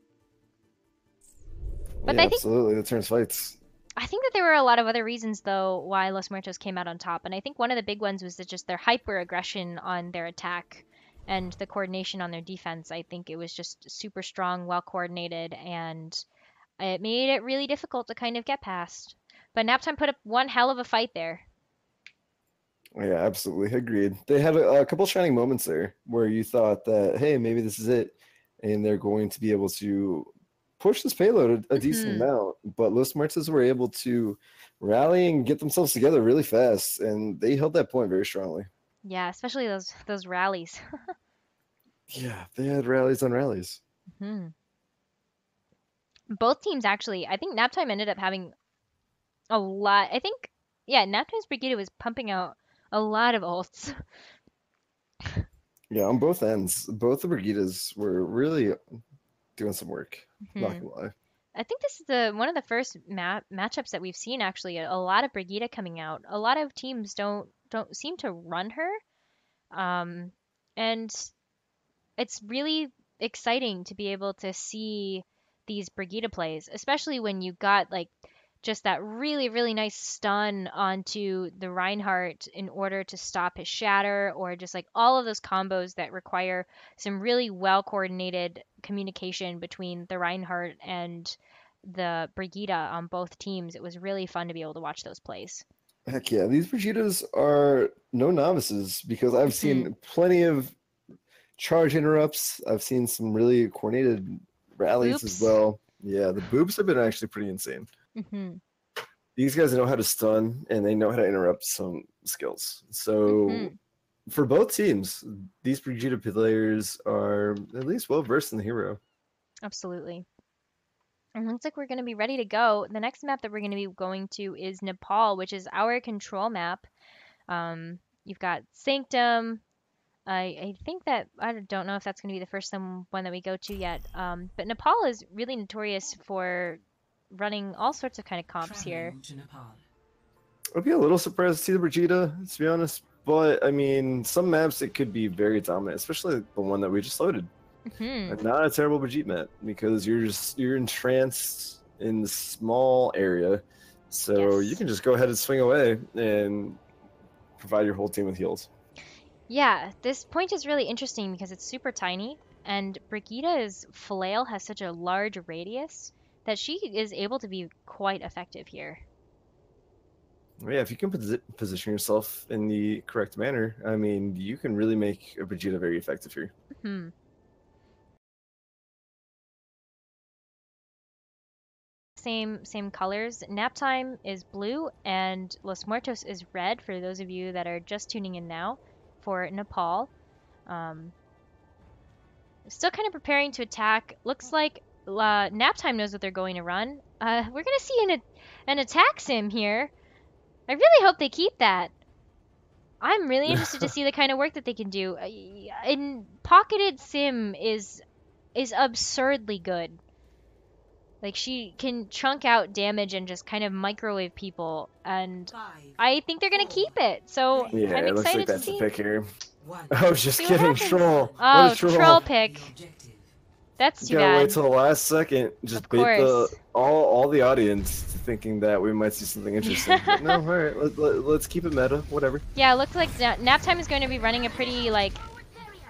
[SPEAKER 1] But
[SPEAKER 2] yeah,
[SPEAKER 1] I think
[SPEAKER 2] absolutely, that turns fights.
[SPEAKER 1] I think that there were a lot of other reasons though why Los Muertos came out on top, and I think one of the big ones was that just their hyper aggression on their attack and the coordination on their defense. I think it was just super strong, well coordinated, and it made it really difficult to kind of get past. But Naptime put up one hell of a fight there.
[SPEAKER 2] Yeah, absolutely. Agreed. They had a couple shining moments there where you thought that, hey, maybe this is it, and they're going to be able to push this payload a decent amount. But Los Muertos were able to rally and get themselves together really fast, and they held that point very strongly.
[SPEAKER 1] Yeah, especially those rallies.
[SPEAKER 2] Yeah, they had rallies on rallies.
[SPEAKER 1] Both teams actually, I think Naptime ended up having a lot. I think, yeah, Naptime's Brigida was pumping out a lot of ults.
[SPEAKER 2] Yeah, on both ends, both the Brigidas were really doing some work. Not gonna lie.
[SPEAKER 1] I think this is one of the first matchups that we've seen actually. A lot of Brigida coming out. A lot of teams don't seem to run her, and it's really exciting to be able to see these Brigida plays, especially when you got like just that really, really nice stun onto the Reinhardt in order to stop his shatter, or just like all of those combos that require some really well coordinated communication between the Reinhardt and the Brigida on both teams. It was really fun to be able to watch those plays.
[SPEAKER 2] Heck yeah, these Brigidas are no novices because I've seen plenty of charge interrupts. I've seen some really coordinated rallies as well. Yeah, the boobs have been actually pretty insane. These guys know how to stun and they know how to interrupt some skills. So for both teams, these Brigida players are at least well versed in the hero.
[SPEAKER 1] Absolutely. And looks like we're going to be ready to go. The next map that we're going to be going to is Nepal, which is our control map. You've got Sanctum. I think that, I don't know if that's going to be the first one that we go to yet. But Nepal is really notorious for running all sorts of kind of comps here.
[SPEAKER 2] I'd be a little surprised to see the Brigida, to be honest. But, I mean, some maps it could be very dominant, especially the one that we just loaded. And not a terrible Brigitte map because you're entranced in the small area, so you can just go ahead and swing away and provide your whole team with heals.
[SPEAKER 1] Yeah, this point is really interesting because it's super tiny, and Brigida's flail has such a large radius that she is able to be quite effective here.
[SPEAKER 2] Yeah, if you can position yourself in the correct manner, I mean, you can really make a Brigitte very effective here.
[SPEAKER 1] Same colors. Naptime is blue and Los Muertos is red for those of you that are just tuning in now for Nepal. Still kind of preparing to attack. Looks like Naptime knows what they're going to run. We're gonna see an attack sim here. I really hope they keep that. I'm really interested to see the kind of work that they can do. In pocketed sim is absurdly good. Like she can chunk out damage and just kind of microwave people, and I think they're gonna keep it. So
[SPEAKER 2] Yeah,
[SPEAKER 1] I'm
[SPEAKER 2] it looks like
[SPEAKER 1] excited to
[SPEAKER 2] that's the
[SPEAKER 1] see.
[SPEAKER 2] pick here. I was just
[SPEAKER 1] See what
[SPEAKER 2] kidding,
[SPEAKER 1] happens.
[SPEAKER 2] troll.
[SPEAKER 1] Oh,
[SPEAKER 2] What a troll.
[SPEAKER 1] troll pick. That's too
[SPEAKER 2] Gotta
[SPEAKER 1] bad.
[SPEAKER 2] wait till the last second. Just
[SPEAKER 1] Of
[SPEAKER 2] bait
[SPEAKER 1] course.
[SPEAKER 2] all the audience to thinking that we might see something interesting. But no, all right, let's keep it meta. Whatever.
[SPEAKER 1] Yeah, it looks like Naptime is going to be running a pretty like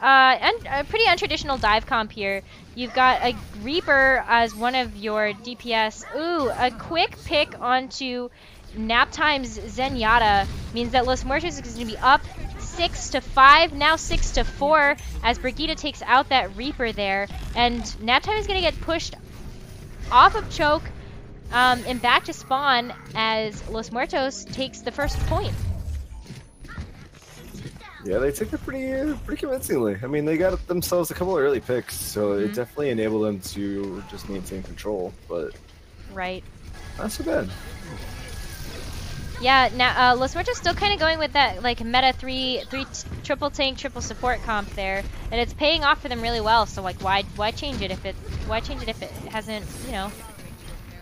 [SPEAKER 1] a pretty untraditional dive comp here. You've got a Reaper as one of your DPS. Ooh, a quick pick onto Naptime's Zenyatta means that Los Muertos is going to be up 6-5, now 6-4, as Brigitte takes out that Reaper there, and Naptime is going to get pushed off of choke and back to spawn as Los Muertos takes the first point.
[SPEAKER 2] Yeah, they took it pretty convincingly. I mean, they got themselves a couple of early picks, so it definitely enabled them to just maintain control. But
[SPEAKER 1] right,
[SPEAKER 2] not so bad.
[SPEAKER 1] Yeah, now Los Muertos still kind of going with that like meta three triple tank, triple support comp there, and it's paying off for them really well. So like, why change it if it hasn't, you know?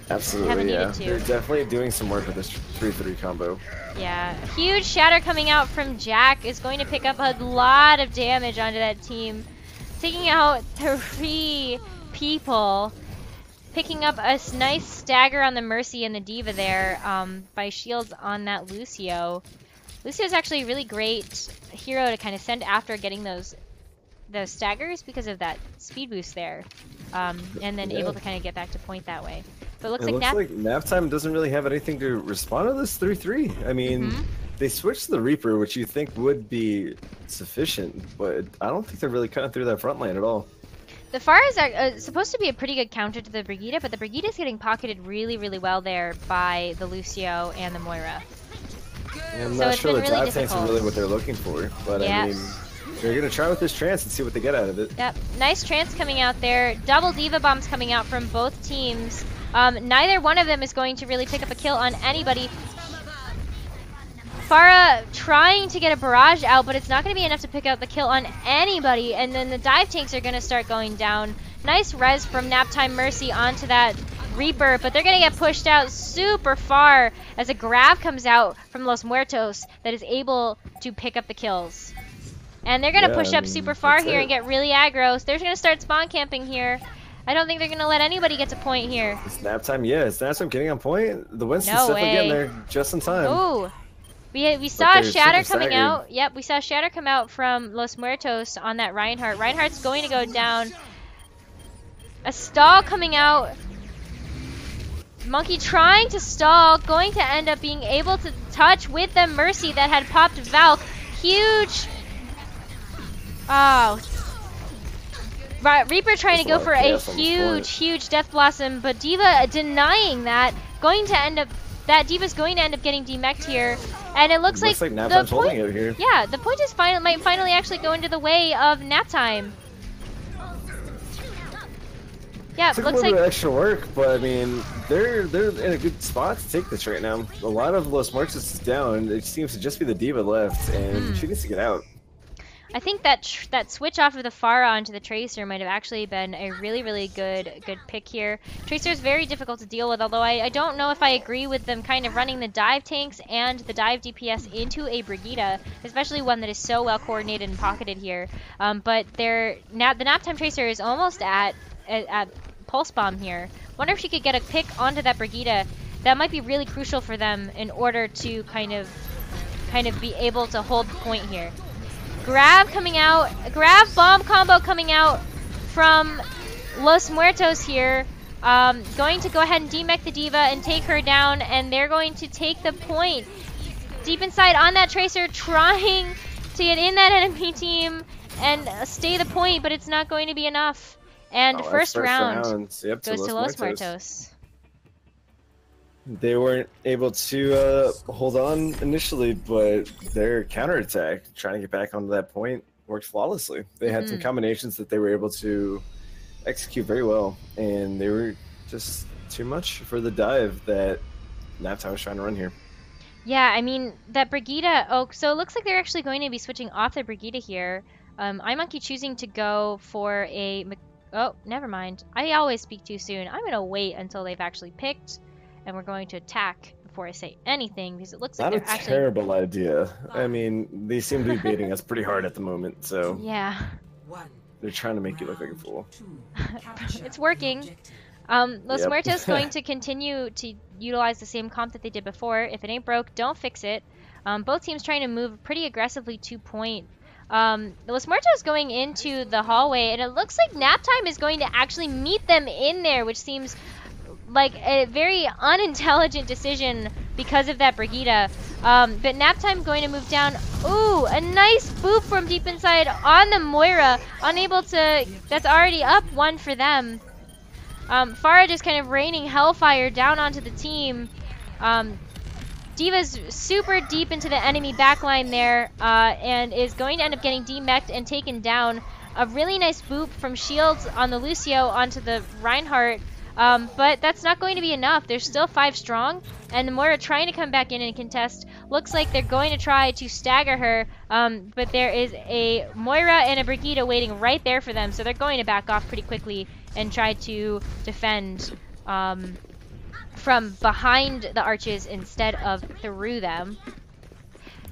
[SPEAKER 2] Absolutely, yeah. They're definitely doing some work with this 3-3 combo.
[SPEAKER 1] Yeah, huge shatter coming out from Jack is going to pick up a lot of damage onto that team, taking out 3 people. Picking up a nice stagger on the Mercy and the Diva there by shields on that Lucio. Lucio's actually a really great hero to kind of send after getting those staggers because of that speed boost there. And then able to kind of get back to point that way. But it looks like
[SPEAKER 2] Naptime doesn't really have anything to respond to this 3-3. I mean, they switched to the Reaper, which you think would be sufficient, but I don't think they're really cutting through that front line at all.
[SPEAKER 1] The Pharah is supposed to be a pretty good counter to the Brigitte, but the Brigitte is getting pocketed really, really well there by the Lucio and the Moira.
[SPEAKER 2] Yeah, I'm not sure the dive tanks are really what they're looking for, but I mean, they're going to try with this trance and see what they get out of it.
[SPEAKER 1] Yep, nice trance coming out there. Double Diva bombs coming out from both teams. Neither one of them is going to really pick up a kill on anybody. Pharah trying to get a barrage out, but it's not going to be enough to pick out the kill on anybody, and then the dive tanks are going to start going down. Nice res from Naptime Mercy onto that Reaper, but they're going to get pushed out super far as a grab comes out from Los Muertos that is able to pick up the kills. And they're going to push up super far here and get really aggro, so they're going to start spawn camping here. I don't think they're going to let anybody get to point here.
[SPEAKER 2] It's Naptime, it's Naptime getting on point. The Winston's definitely getting there just in time.
[SPEAKER 1] Ooh. We saw a shatter coming out. Yep, we saw a shatter come out from Los Muertos on that Reinhardt. Reinhardt's going to go down. A stall coming out. Monkey trying to stall, going to end up being able to touch with the Mercy that had popped Valk. Huge. Oh. Reaper trying to go for a huge Death Blossom, but Diva denying that. Going to end up. That Diva's going to end up getting demeched here, and it looks like the point. Yeah, the point is might finally actually go into the way of Naptime. Yeah,
[SPEAKER 2] it looks like a little bit of extra work, but I mean, they're in a good spot to take this right now. A lot of Los Muertos is down. It seems to just be the Diva left, and she needs to get out.
[SPEAKER 1] I think that switch off of the Pharah onto the Tracer might have actually been a really, really good pick here. Tracer is very difficult to deal with, although I don't know if I agree with them kind of running the dive tanks and the dive DPS into a Brigitte, especially one that is so well coordinated and pocketed here. But the Naptime Tracer is almost at Pulse Bomb here. Wonder if she could get a pick onto that Brigitte. That might be really crucial for them in order to kind of be able to hold the point here. Grab coming out, a grab bomb combo coming out from Los Muertos here. Going to go ahead and demech the Diva and take her down, and they're going to take the point. Deep inside on that Tracer, trying to get in that enemy team and stay the point, but it's not going to be enough. And first round goes to Los Muertos.
[SPEAKER 2] They weren't able to hold on initially, but their counterattack, trying to get back onto that point, worked flawlessly. They had some combinations that they were able to execute very well, and they were just too much for the dive that Naptime was trying to run here.
[SPEAKER 1] Yeah, I mean, that Brigida... Oh, so it looks like they're actually going to be switching off their Brigida here. iMonkey choosing to go for a... Oh, never mind. I always speak too soon. I'm going to wait until they've actually picked, and we're going to attack before I say anything, because it looks like
[SPEAKER 2] Not
[SPEAKER 1] they're
[SPEAKER 2] a
[SPEAKER 1] actually...
[SPEAKER 2] terrible idea. I mean, they seem to be baiting us pretty hard at the moment, so...
[SPEAKER 1] Yeah.
[SPEAKER 2] They're trying to make you look like a fool.
[SPEAKER 1] It's working. Los Muertos going to continue to utilize the same comp that they did before. If it ain't broke, don't fix it. Both teams trying to move pretty aggressively to point. Los Muertos going into the hallway, and it looks like Naptime is going to actually meet them in there, which seems like a very unintelligent decision because of that Brigida. But Naptime going to move down. Ooh, a nice boop from deep inside on the Moira. Unable to... That's already up one for them. Pharah just kind of raining hellfire down onto the team. D.Va's super deep into the enemy backline there, and is going to end up getting demeched and taken down. A really nice boop from Shields on the Lucio onto the Reinhardt, but that's not going to be enough. There's still 5 strong, and the Moira trying to come back in and contest. Looks like they're going to try to stagger her, but there is a Moira and a Brigida waiting right there for them, so they're going to back off pretty quickly and try to defend from behind the arches instead of through them.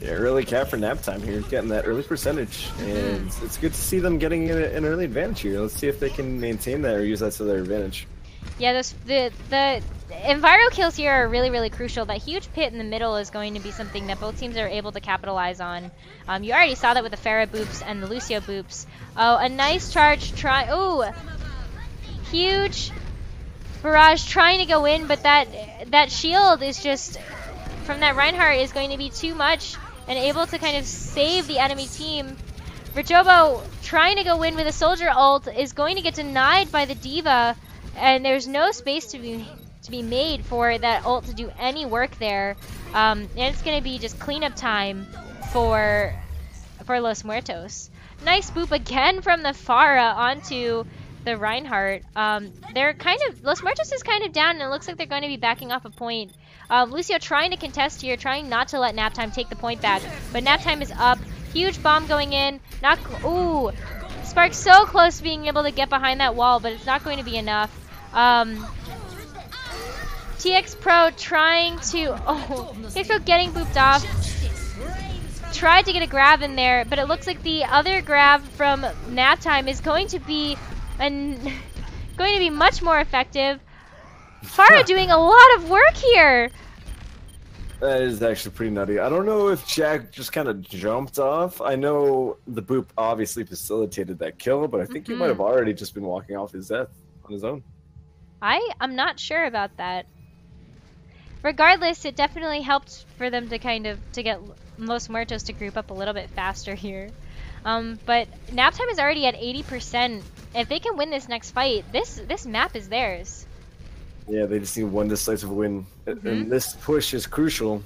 [SPEAKER 2] Yeah, early cap for Naptime here, getting that early percentage, and it's good to see them getting an early advantage here. Let's see if they can maintain that or use that to their advantage.
[SPEAKER 1] Yeah, the enviro kills here are really, really crucial. That huge pit in the middle is going to be something that both teams are able to capitalize on. You already saw that with the Pharah boops and the Lucio boops. Oh, a nice charge try. Ooh, huge barrage trying to go in, but that shield is just from that Reinhardt is going to be too much and able to kind of save the enemy team. Richobo trying to go in with a soldier ult is going to get denied by the D.Va, and there's no space to be made for that ult to do any work there. And it's going to be just cleanup time for Los Muertos. Nice boop again from the Pharah onto the Reinhardt. They're kind of... Los Muertos is kind of down, and it looks like they're going to be backing off a point. Lucio trying to contest here, trying not to let Naptime take the point back, but Naptime is up. Huge bomb going in. Ooh, Spark so close to being able to get behind that wall, but it's not going to be enough. TX Pro trying to... Oh, TX Pro getting booped off. Tried to get a grab in there, but it looks like the other grab from Naptime is going to be much more effective. Pharah doing a lot of work here.
[SPEAKER 2] That is actually pretty nutty. I don't know if Jack just kind of jumped off. I know the boop obviously facilitated that kill, but I think he might have already just been walking off his death on his own.
[SPEAKER 1] I'm not sure about that. Regardless, it definitely helped for them to get Los Muertos to group up a little bit faster here. But Naptime is already at 80%. If they can win this next fight, this map is theirs.
[SPEAKER 2] Yeah, they just need one decisive win. And this push is crucial.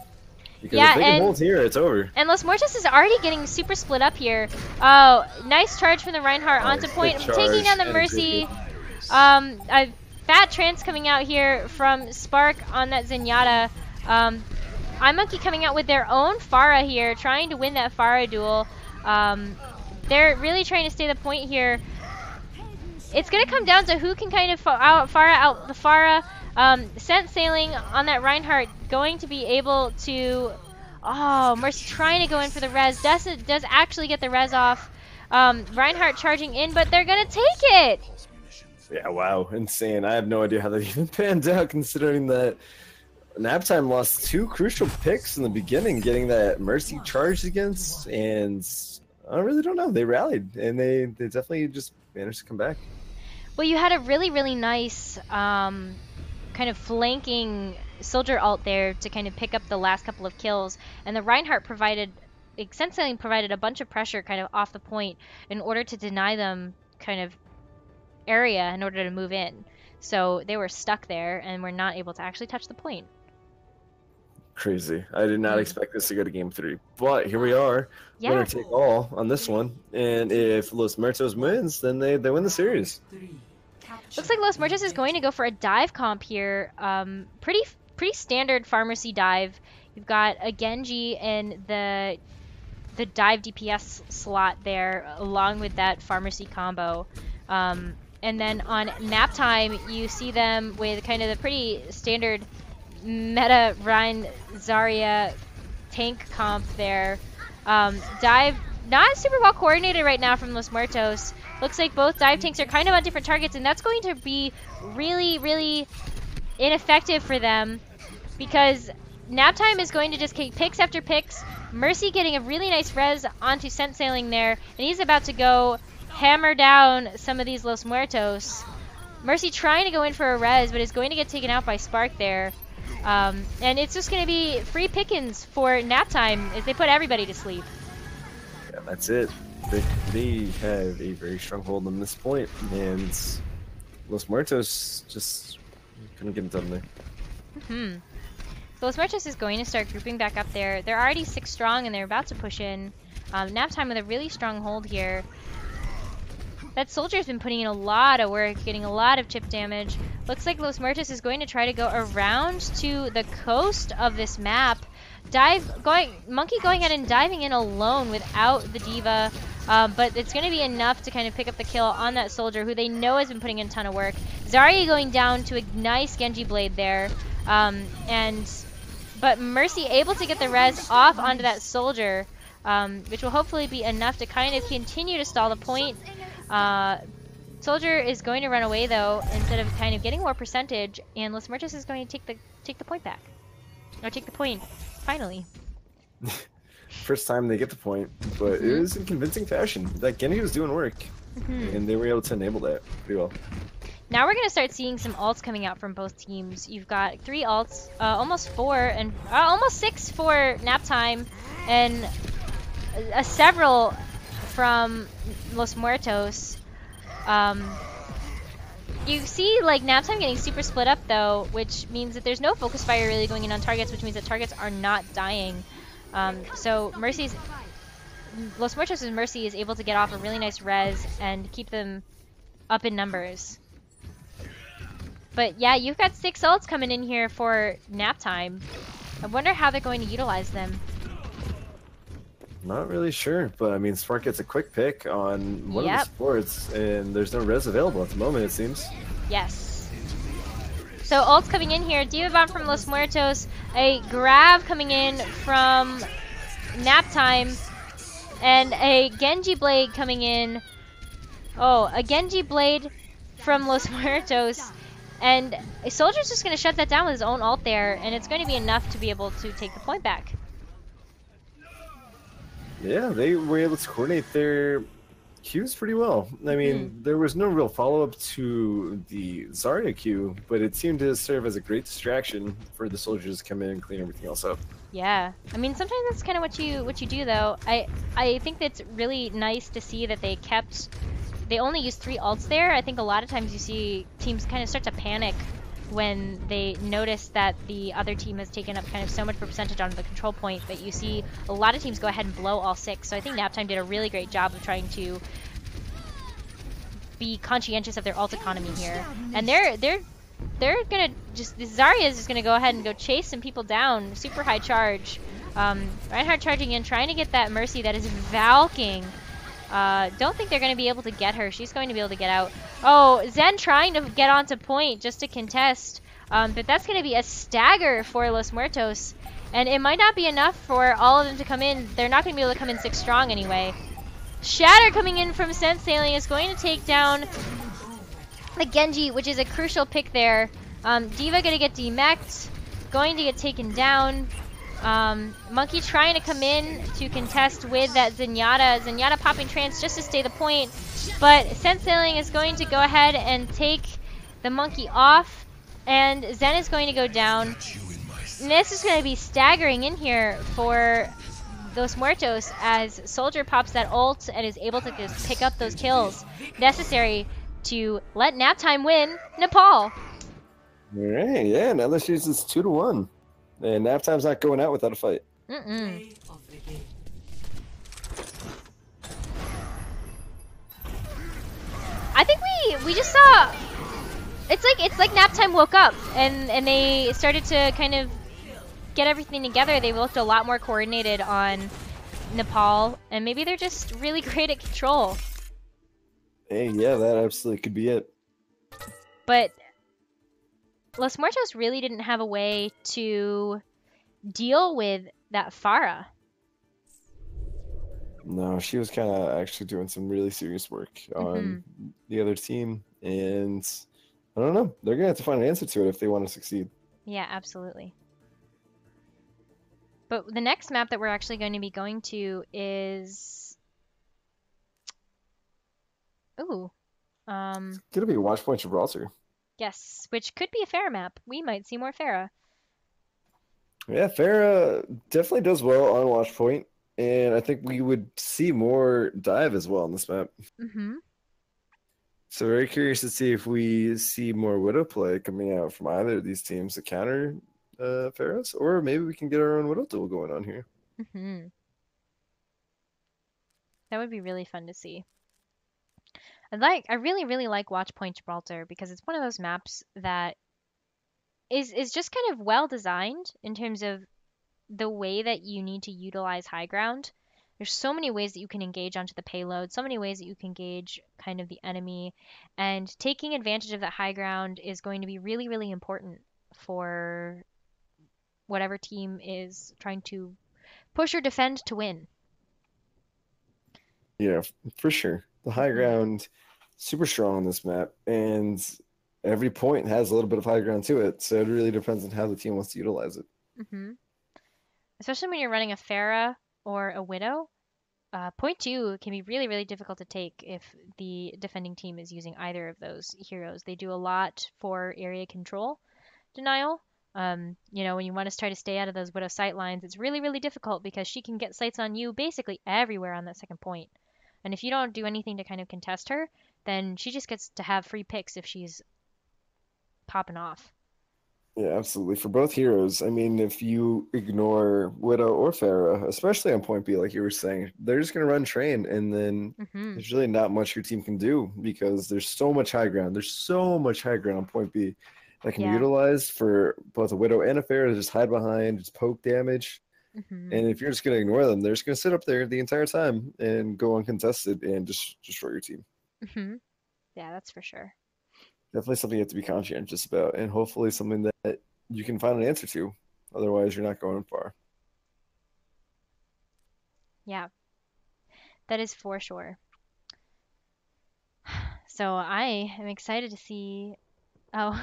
[SPEAKER 2] Because if they can hold here, it's over.
[SPEAKER 1] And Los Muertos is already getting super split up here. Oh, nice charge from the Reinhardt onto point. Taking down the Mercy. A fat trance coming out here from Spark on that Zenyatta. iMonkey coming out with their own Pharah here, trying to win that Pharah duel. They're really trying to stay the point here. It's going to come down to who can kind of Pharah out the Pharah. Scent sailing on that Reinhardt, going to be able to... Oh, Mercy trying to go in for the res. Does actually get the res off. Reinhardt charging in, but they're going to take it!
[SPEAKER 2] Yeah, wow. Insane. I have no idea how that even panned out, considering that Naptime lost 2 crucial picks in the beginning, getting that Mercy charged against, and I really don't know. They rallied, and they definitely just managed to come back.
[SPEAKER 1] Well, you had a really, really nice kind of flanking soldier ult there to kind of pick up the last couple of kills, and the Reinhardt provided a bunch of pressure kind of off the point in order to deny them kind of area in order to move in. So they were stuck there and were not able to actually touch the point.
[SPEAKER 2] crazy. I did not expect this to go to game 3. But here we are.
[SPEAKER 1] Yeah.
[SPEAKER 2] Winner take all on this one. And if Los Muertos wins, then they win the series.
[SPEAKER 1] Looks like Los Muertos is going to go for a dive comp here. Pretty standard Pharmacy dive. You've got a Genji in the dive DPS slot there, along with that Pharmacy combo. And then on nap time, you see them with kind of the pretty standard meta Rein Zarya tank comp there. Dive not super well coordinated right now from Los Muertos. Looks like both dive tanks are kind of on different targets, and that's going to be really, really ineffective for them because nap time is going to just take picks after picks. Mercy getting a really nice res onto Scent Sailing there, and he's about to go hammer down some of these Los Muertos. Mercy trying to go in for a res, but is going to get taken out by Spark there. And it's just going to be free pickings for nap time as they put everybody to sleep.
[SPEAKER 2] Yeah, that's it. They have a very strong hold on this point, and Los Muertos just couldn't get it done there.
[SPEAKER 1] So Los Muertos is going to start grouping back up there. They're already 6 strong, and they're about to push in. Nap time with a really strong hold here. That soldier's been putting in a lot of work, getting a lot of chip damage. Looks like Los Muertos is going to try to go around to the coast of this map. Monkey going ahead and diving in alone without the D.Va. But it's going to be enough to kind of pick up the kill on that soldier, who they know has been putting in a ton of work. Zarya going down to a nice Genji blade there. But Mercy able to get the res off onto that soldier, which will hopefully be enough to kind of continue to stall the point. Soldier is going to run away though, instead of kind of getting more percentage, and Los Muertos is going to take the point back, or take the point finally.
[SPEAKER 2] First time they get the point, but it was in convincing fashion. That Genji was doing work, and they were able to enable that pretty well.
[SPEAKER 1] Now we're going to start seeing some ults coming out from both teams. You've got 3 ults, almost 4, and almost 6 for nap time, and several from Los Muertos. You see like nap time getting super split up though, which means that there's no focus fire really going in on targets, which means that targets are not dying. So Los Muertos' Mercy is able to get off a really nice res and keep them up in numbers. But yeah, you've got 6 ults coming in here for nap time. I wonder how they're going to utilize them.
[SPEAKER 2] Not really sure, but I mean, Spark gets a quick pick on one of the supports, and there's no res available at the moment, it seems.
[SPEAKER 1] Yes. So ults coming in here, D.Va Bomb from Los Muertos, a grab coming in from nap time, and a Genji blade coming in. Oh, a Genji blade from Los Muertos. And a soldier's just going to shut that down with his own ult there, and it's going to be enough to be able to take the point back.
[SPEAKER 2] Yeah, they were able to coordinate their Qs pretty well. I mean, there was no real follow-up to the Zarya Q, but it seemed to serve as a great distraction for the soldiers to come in and clean everything else up.
[SPEAKER 1] Yeah, I mean, sometimes that's kind of what you do, though. I think that's really nice to see that they only used 3 ults there. I think a lot of times you see teams kind of start to panic when they notice that the other team has taken up kind of so much percentage on the control point that you see a lot of teams go ahead and blow all 6. So I think Naptime did a really great job of trying to be conscientious of their ult economy here. And they're gonna just, Zarya is just gonna go ahead and go chase some people down. Super high charge. Reinhardt charging in, trying to get that Mercy that is valking. Don't think they're going to be able to get her. She's going to be able to get out. Oh, Zen trying to get onto point just to contest. But that's going to be a stagger for Los Muertos. And it might not be enough for all of them to come in. They're not going to be able to come in 6 strong anyway. Shatter coming in from Scent Sailing is going to take down the Genji, which is a crucial pick there. D.Va going to get demeched. Going to get taken down. Monkey trying to come in to contest with that Zenyatta. Zenyatta popping trance just to stay the point. But Scent Sailing is going to go ahead and take the Monkey off. And Zen is going to go down. And this is going to be staggering in here for Los Muertos as Soldier pops that ult and is able to just pick up those kills necessary to let Naptime win Nepal.
[SPEAKER 2] Alright, yeah, now the series is 2-1. And nap time's not going out without a fight.
[SPEAKER 1] Mm-mm. I think we just saw. It's like nap time woke up and they started to kind of get everything together. They looked a lot more coordinated on Nepal, and maybe they're just really great at control.
[SPEAKER 2] Hey, yeah, that absolutely could be it.
[SPEAKER 1] But Los Muertos really didn't have a way to deal with that Pharah.
[SPEAKER 2] No, she was kind of actually doing some really serious work on the other team, and I don't know. They're gonna have to find an answer to it if they want to succeed.
[SPEAKER 1] Yeah, absolutely. But the next map that we're actually going to be going to is, ooh,
[SPEAKER 2] It's gonna be Watchpoint Gibraltar.
[SPEAKER 1] yes, which could be a Pharah map. We might see more Pharah.
[SPEAKER 2] Yeah, Farah definitely does well on Watchpoint, and I think we would see more dive as well on this map.
[SPEAKER 1] Mm-hmm.
[SPEAKER 2] So very curious to see if we see more Widow play coming out from either of these teams to counter Pharah's, or maybe we can get our own Widow duel going on here.
[SPEAKER 1] Mm-hmm. That would be really fun to see. I really, really like Watchpoint Gibraltar because it's one of those maps that is just kind of well designed in terms of the way that you need to utilize high ground. There's so many ways that you can engage onto the payload, so many ways that you can engage kind of the enemy, and taking advantage of that high ground is going to be really, really important for whatever team is trying to push or defend to win.
[SPEAKER 2] Yeah, for sure. The high
[SPEAKER 1] Hmm.
[SPEAKER 2] ground, super strong on this map, and every point has a little bit of high ground to it. So it really depends on how the team wants to utilize it.
[SPEAKER 1] Hmm. Especially when you're running a Pharah or a Widow. Point two can be really, really difficult to take if the defending team is using either of those heroes. They do a lot for area control denial. When you want to try to stay out of those Widow sight lines, it's really, really difficult because she can get sights on you basically everywhere on that second point. And if you don't do anything to kind of contest her, then she just gets to have free picks if she's popping off.
[SPEAKER 2] Yeah, absolutely. For both heroes, I mean, if you ignore Widow or Pharah, especially on point B, like you were saying, they're just going to run train, and then
[SPEAKER 1] Hmm.
[SPEAKER 2] there's really not much your team can do because there's so much high ground. There's so much high ground on point B that can be
[SPEAKER 1] Yeah.
[SPEAKER 2] utilized for both a Widow and a Pharah to just hide behind, just poke damage.
[SPEAKER 1] Hmm.
[SPEAKER 2] And if you're just going to ignore them, they're just going to sit up there the entire time and go uncontested and just destroy your team.
[SPEAKER 1] Hmm. Yeah, that's for sure.
[SPEAKER 2] Definitely something you have to be conscientious about, and hopefully something that you can find an answer to. Otherwise, you're not going far.
[SPEAKER 1] Yeah, that is for sure. So I am excited to see. Oh,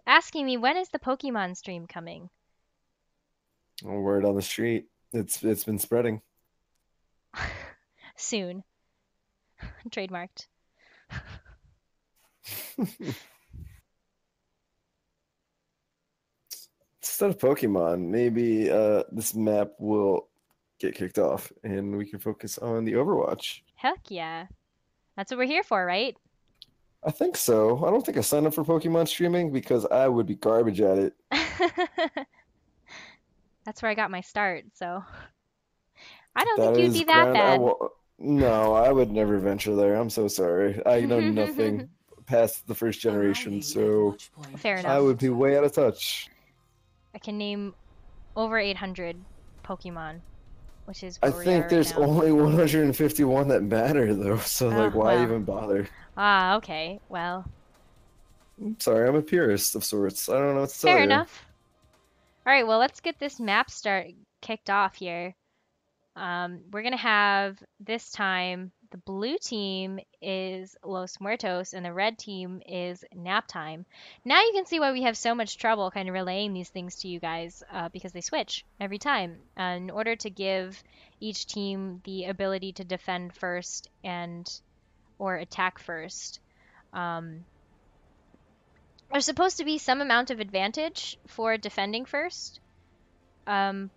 [SPEAKER 1] asking me when is the Pokemon stream coming?
[SPEAKER 2] Word on the street, it's been spreading.
[SPEAKER 1] Soon. Trademarked.
[SPEAKER 2] Instead of Pokemon, maybe this map will get kicked off, and we can focus on the Overwatch.
[SPEAKER 1] Heck yeah. That's what we're here for, right?
[SPEAKER 2] I think so. I don't think I signed up for Pokemon streaming because I would be garbage at it.
[SPEAKER 1] That's where I got my start, so I don't
[SPEAKER 2] That
[SPEAKER 1] think you'd
[SPEAKER 2] is
[SPEAKER 1] be that
[SPEAKER 2] ground I
[SPEAKER 1] bad.
[SPEAKER 2] will. No, I would never venture there. I'm so sorry. I know nothing past the first generation, so
[SPEAKER 1] Fair
[SPEAKER 2] I
[SPEAKER 1] enough.
[SPEAKER 2] would be way out of touch.
[SPEAKER 1] I can name over 800 Pokemon, which is
[SPEAKER 2] I
[SPEAKER 1] where we are
[SPEAKER 2] think
[SPEAKER 1] right
[SPEAKER 2] there's
[SPEAKER 1] now.
[SPEAKER 2] only 151 that matter though, so like
[SPEAKER 1] Oh,
[SPEAKER 2] why
[SPEAKER 1] well.
[SPEAKER 2] even bother?
[SPEAKER 1] Ah, okay. Well,
[SPEAKER 2] I'm sorry, I'm a purist of sorts. I don't know what to tell
[SPEAKER 1] fair
[SPEAKER 2] you.
[SPEAKER 1] enough. All right, well, let's get this map start kicked off here. We're gonna have this time the blue team is Los Muertos and the red team is Nap Time. Now you can see why we have so much trouble kind of relaying these things to you guys because they switch every time. In order to give each team the ability to defend first and or attack first, um, there's supposed to be some amount of advantage for defending first. And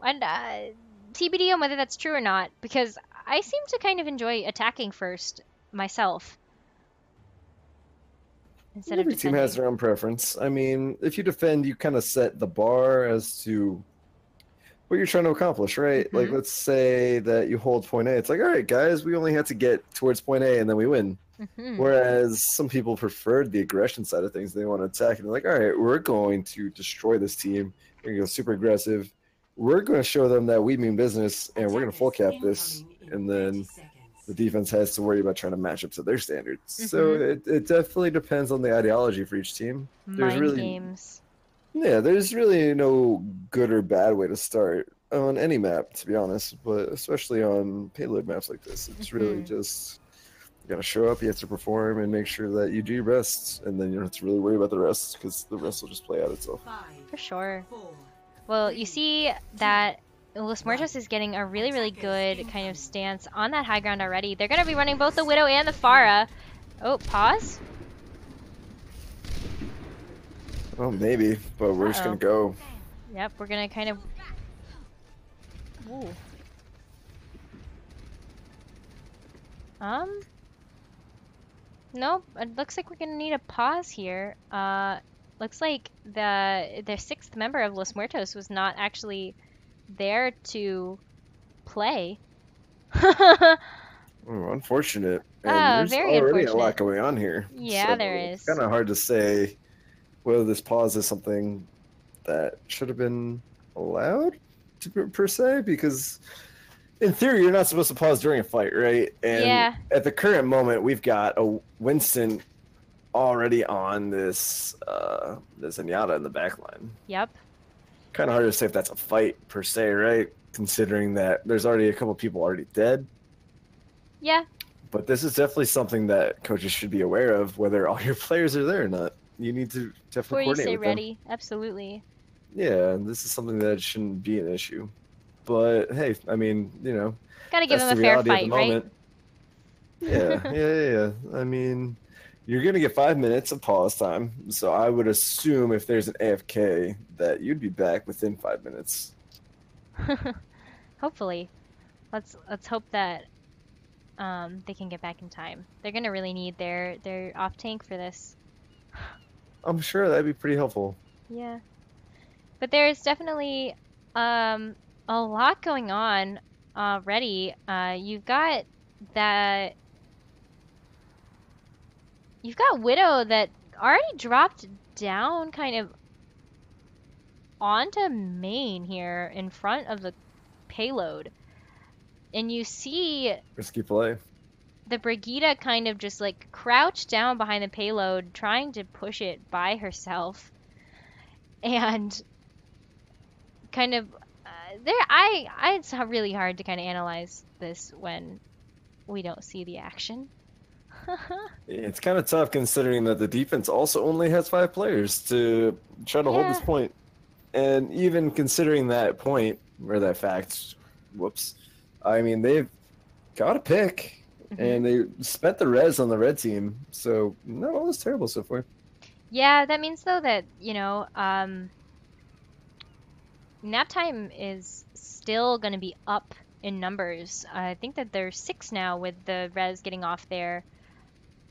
[SPEAKER 1] TBD on whether that's true or not, because I seem to kind of enjoy attacking first myself. instead of
[SPEAKER 2] Every team
[SPEAKER 1] defending.
[SPEAKER 2] has their own preference. I mean, if you defend, you kind of set the bar as to what you're trying to accomplish, right? Like,
[SPEAKER 1] Mhm.
[SPEAKER 2] let's say that you hold point A. It's like, all right, guys, we only have to get towards point A and then we win.
[SPEAKER 1] Mhm.
[SPEAKER 2] Whereas some people preferred the aggression side of things. They want to attack and they're like, all right, we're going to destroy this team. We're going to go super aggressive. We're going to show them that we mean business and we're going to full cap this. And then the defense has to worry about trying to match up to their standards. So it definitely depends on the ideology for each team.
[SPEAKER 1] Mind games.
[SPEAKER 2] There's really no good or bad way to start on any map, to be honest, but especially on payload maps like this. It's really just, you gotta show up, you have to perform, and make sure that you do your best, and then you don't have to really worry about the rest, because the rest will just play out itself.
[SPEAKER 1] For sure. Well, you see that Los Muertos is getting a really, really good kind of stance on that high ground already. They're going to be running both the Widow and the Pharah. Oh, pause?
[SPEAKER 2] Oh, maybe, but we're just gonna go.
[SPEAKER 1] Yep, we're gonna kind of... Ooh. Nope, it looks like we're gonna need a pause here. Looks like the 6th member of Los Muertos was not actually there to play.
[SPEAKER 2] Unfortunate. And there's
[SPEAKER 1] very
[SPEAKER 2] already
[SPEAKER 1] unfortunate.
[SPEAKER 2] a lot going on here.
[SPEAKER 1] Yeah,
[SPEAKER 2] so
[SPEAKER 1] there is.
[SPEAKER 2] It's kind of hard to say whether this pause is something that should have been allowed to, per se, because in theory you're not supposed to pause during a fight, right? And at the current moment we've got a Winston already on this Zenyatta in the back line.
[SPEAKER 1] Yep.
[SPEAKER 2] Kind of hard to say if that's a fight per se, right? Considering that there's already a couple people already dead.
[SPEAKER 1] Yeah.
[SPEAKER 2] But this is definitely something that coaches should be aware of, whether all your players are there or not. You need to definitely coordinate with them.
[SPEAKER 1] Ready. Absolutely.
[SPEAKER 2] Yeah, and this is something that shouldn't be an issue. But hey, I mean, you know,
[SPEAKER 1] gotta give them a fair fight, right?
[SPEAKER 2] Yeah. I mean, you're gonna get 5 minutes of pause time, so I would assume if there's an AFK that you'd be back within 5 minutes.
[SPEAKER 1] Hopefully, let's hope that they can get back in time. They're gonna really need their off tank for this.
[SPEAKER 2] I'm sure that'd be pretty helpful.
[SPEAKER 1] Yeah, but there's definitely a lot going on already. You've got Widow that already dropped down kind of onto main here in front of the payload. And you see
[SPEAKER 2] risky play.
[SPEAKER 1] The Brigitte kind of just like crouched down behind the payload, trying to push it by herself. And kind of it's really hard to kind of analyze this when we don't see the action.
[SPEAKER 2] It's kind of tough considering that the defense also only has 5 players to try to hold this point. And even considering that point, or that fact, whoops, I mean, they've got a pick, and they spent the res on the red team, so not all is terrible so far.
[SPEAKER 1] Yeah, that means, though, that, you know, nap time is still going to be up in numbers. I think that there's 6 now with the res getting off there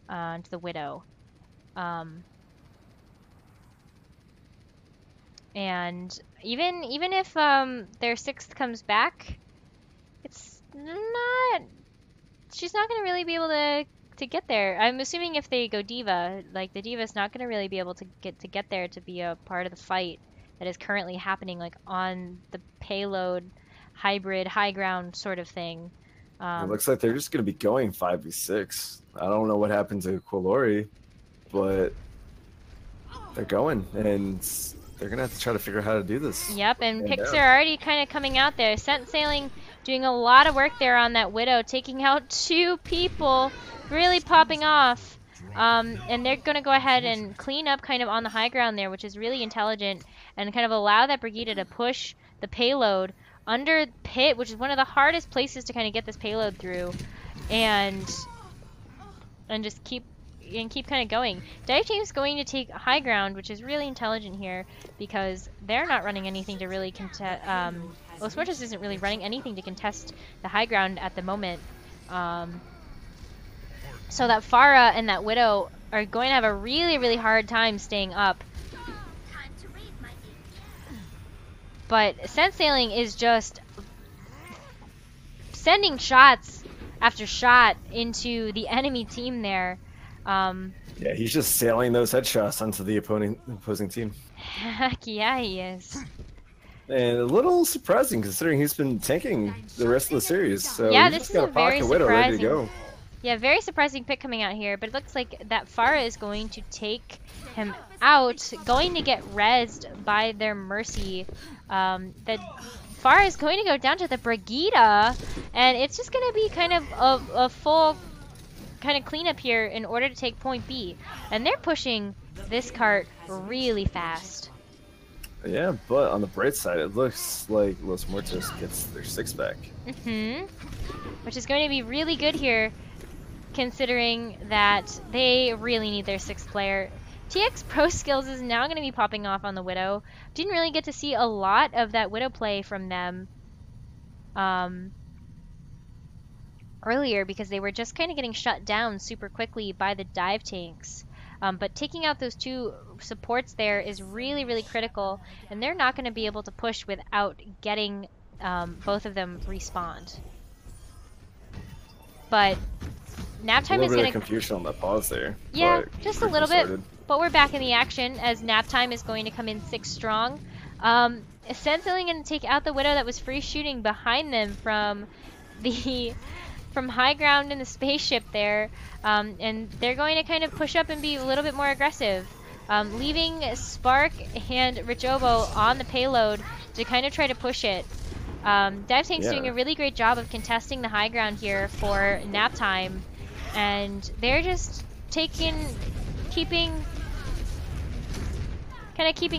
[SPEAKER 1] to the Widow. And even if their 6th comes back, she's not going to really be able to get there. I'm assuming if they go D.Va, like the D.Va's not going to really be able to get there to be a part of the fight that is currently happening, like on the payload hybrid high ground sort of thing.
[SPEAKER 2] It looks like they're just going to be going 5v6. I don't know what happened to Quilori, but they're going, and they're going to have to try to figure out how to do this.
[SPEAKER 1] Yep, and picks are already kind of coming out there. Scent Sailing doing a lot of work there on that Widow, taking out 2 people, really popping off. And they're going to go ahead and clean up kind of on the high ground there, which is really intelligent, and kind of allow that Brigitte to push the payload under pit, which is one of the hardest places to kind of get this payload through, and just keep kind of going. Dive Team's going to take high ground, which is really intelligent here, because they're not running anything to really contest. Los Muertos isn't really running anything to contest the high ground at the moment. So that Pharah and that Widow are going to have a really, really hard time staying up. But Scent Sailing is just sending shots after shot into the enemy team there.
[SPEAKER 2] Yeah, he's just sailing those headshots onto the opposing team.
[SPEAKER 1] Heck yeah, he is.
[SPEAKER 2] And a little surprising considering he's been tanking the rest of the series. So
[SPEAKER 1] yeah,
[SPEAKER 2] he's
[SPEAKER 1] this
[SPEAKER 2] just
[SPEAKER 1] is
[SPEAKER 2] got
[SPEAKER 1] a
[SPEAKER 2] a
[SPEAKER 1] very
[SPEAKER 2] Pocket Widow ready to
[SPEAKER 1] surprising.
[SPEAKER 2] go.
[SPEAKER 1] Yeah, very surprising pick coming out here, but it looks like that Pharah is going to take him out, going to get rezzed by their Mercy. That Pharah is going to go down to the Brigida, and it's just going to be kind of a full kind of cleanup here in order to take point B. And they're pushing this cart really fast.
[SPEAKER 2] Yeah, but on the bright side, it looks like Los Muertos gets their 6 back.
[SPEAKER 1] Which is going to be really good here, considering that they really need their 6th player. TX Pro Skills is now going to be popping off on the Widow. Didn't really get to see a lot of that Widow play from them earlier because they were just kind of getting shut down super quickly by the dive tanks. But taking out those 2 supports there is really, really critical, and they're not going to be able to push without getting both of them respawned. But Naptime is going to...
[SPEAKER 2] confusion on that pause there.
[SPEAKER 1] Yeah, just a little bit. But we're back in the action as Naptime is going to come in 6 strong. Essentially going to take out the Widow that was free shooting behind them from the... from high ground in the spaceship there, and they're going to kind of push up and be a little bit more aggressive, leaving Spark and Richobo on the payload to kind of try to push it. Dive Tank's doing a really great job of contesting the high ground here for Naptime, and they're just keeping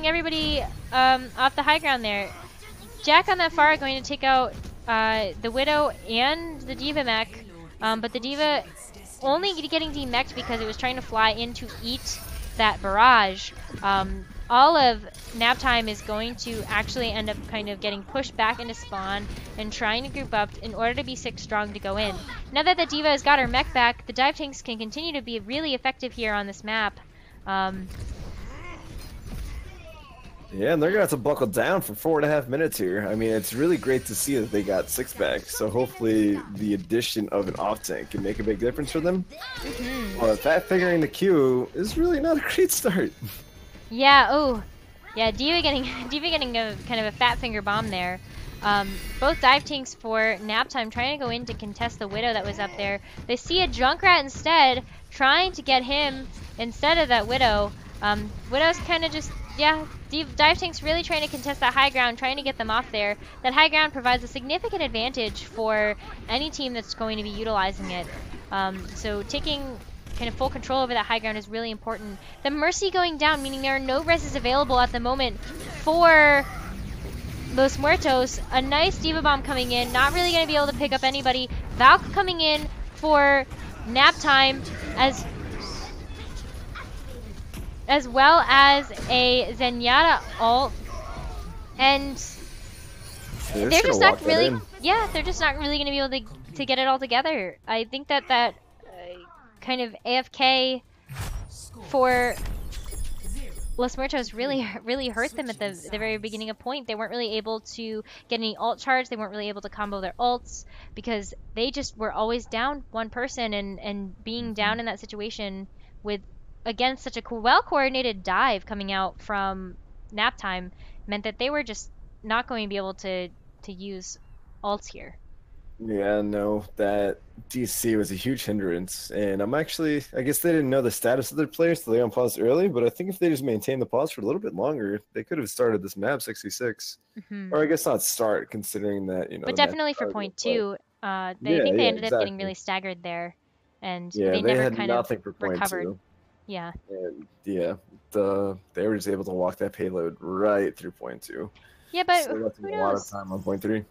[SPEAKER 1] everybody off the high ground there. Jack on that far going to take out the Widow and the D.Va mech, but the D.Va only getting demech'd because it was trying to fly in to eat that barrage. All of Naptime is going to actually end up kind of getting pushed back into spawn and trying to group up in order to be 6 strong to go in. Now that the D.Va has got her mech back, the dive tanks can continue to be really effective here on this map.
[SPEAKER 2] Yeah, and they're going to have to buckle down for 4.5 minutes here. I mean, it's really great to see that they got 6 back, so hopefully the addition of an off-tank can make a big difference for them. But that figuring the queue is really not a great start.
[SPEAKER 1] Yeah, oh. Yeah, D.Va getting a kind of a fat finger bomb there. Both dive tanks for Naptime trying to go in to contest the Widow that was up there. They see a Junkrat instead, trying to get him instead of that Widow. Widow's kind of just... Yeah, dive tank's really trying to contest that high ground, trying to get them off there. That high ground provides a significant advantage for any team that's going to be utilizing it. So taking kind of full control over that high ground is really important. The Mercy going down, meaning there are no reses available at the moment for Los Muertos. A nice D.Va bomb coming in, not really going to be able to pick up anybody. Valk coming in for Naptime as well as a Zenyatta ult, and they're just not really, they're just not really going to be able to get it all together. I think that kind of AFK for Los Muertos really hurt them at the very beginning of point. They weren't really able to get any ult charge. They weren't really able to combo their ults because they just were always down 1 person, and being down in that situation with against such a well-coordinated dive coming out from Naptime meant that they were just not going to be able to use ults here.
[SPEAKER 2] Yeah, no, that DC was a huge hindrance, and I guess they didn't know the status of their players, so they unpaused early, but I think if they just maintained the pause for a little bit longer, they could have started this map 66. Or I guess not start, considering that,
[SPEAKER 1] But definitely for point 2, I think they ended up getting really staggered there, and they never
[SPEAKER 2] had
[SPEAKER 1] kind
[SPEAKER 2] nothing
[SPEAKER 1] of
[SPEAKER 2] for point
[SPEAKER 1] recovered.
[SPEAKER 2] 2.
[SPEAKER 1] Yeah.
[SPEAKER 2] And they were just able to walk that payload right through point 2.
[SPEAKER 1] Yeah, but
[SPEAKER 2] so
[SPEAKER 1] who
[SPEAKER 2] a lot of
[SPEAKER 1] knows?
[SPEAKER 2] time on point 3.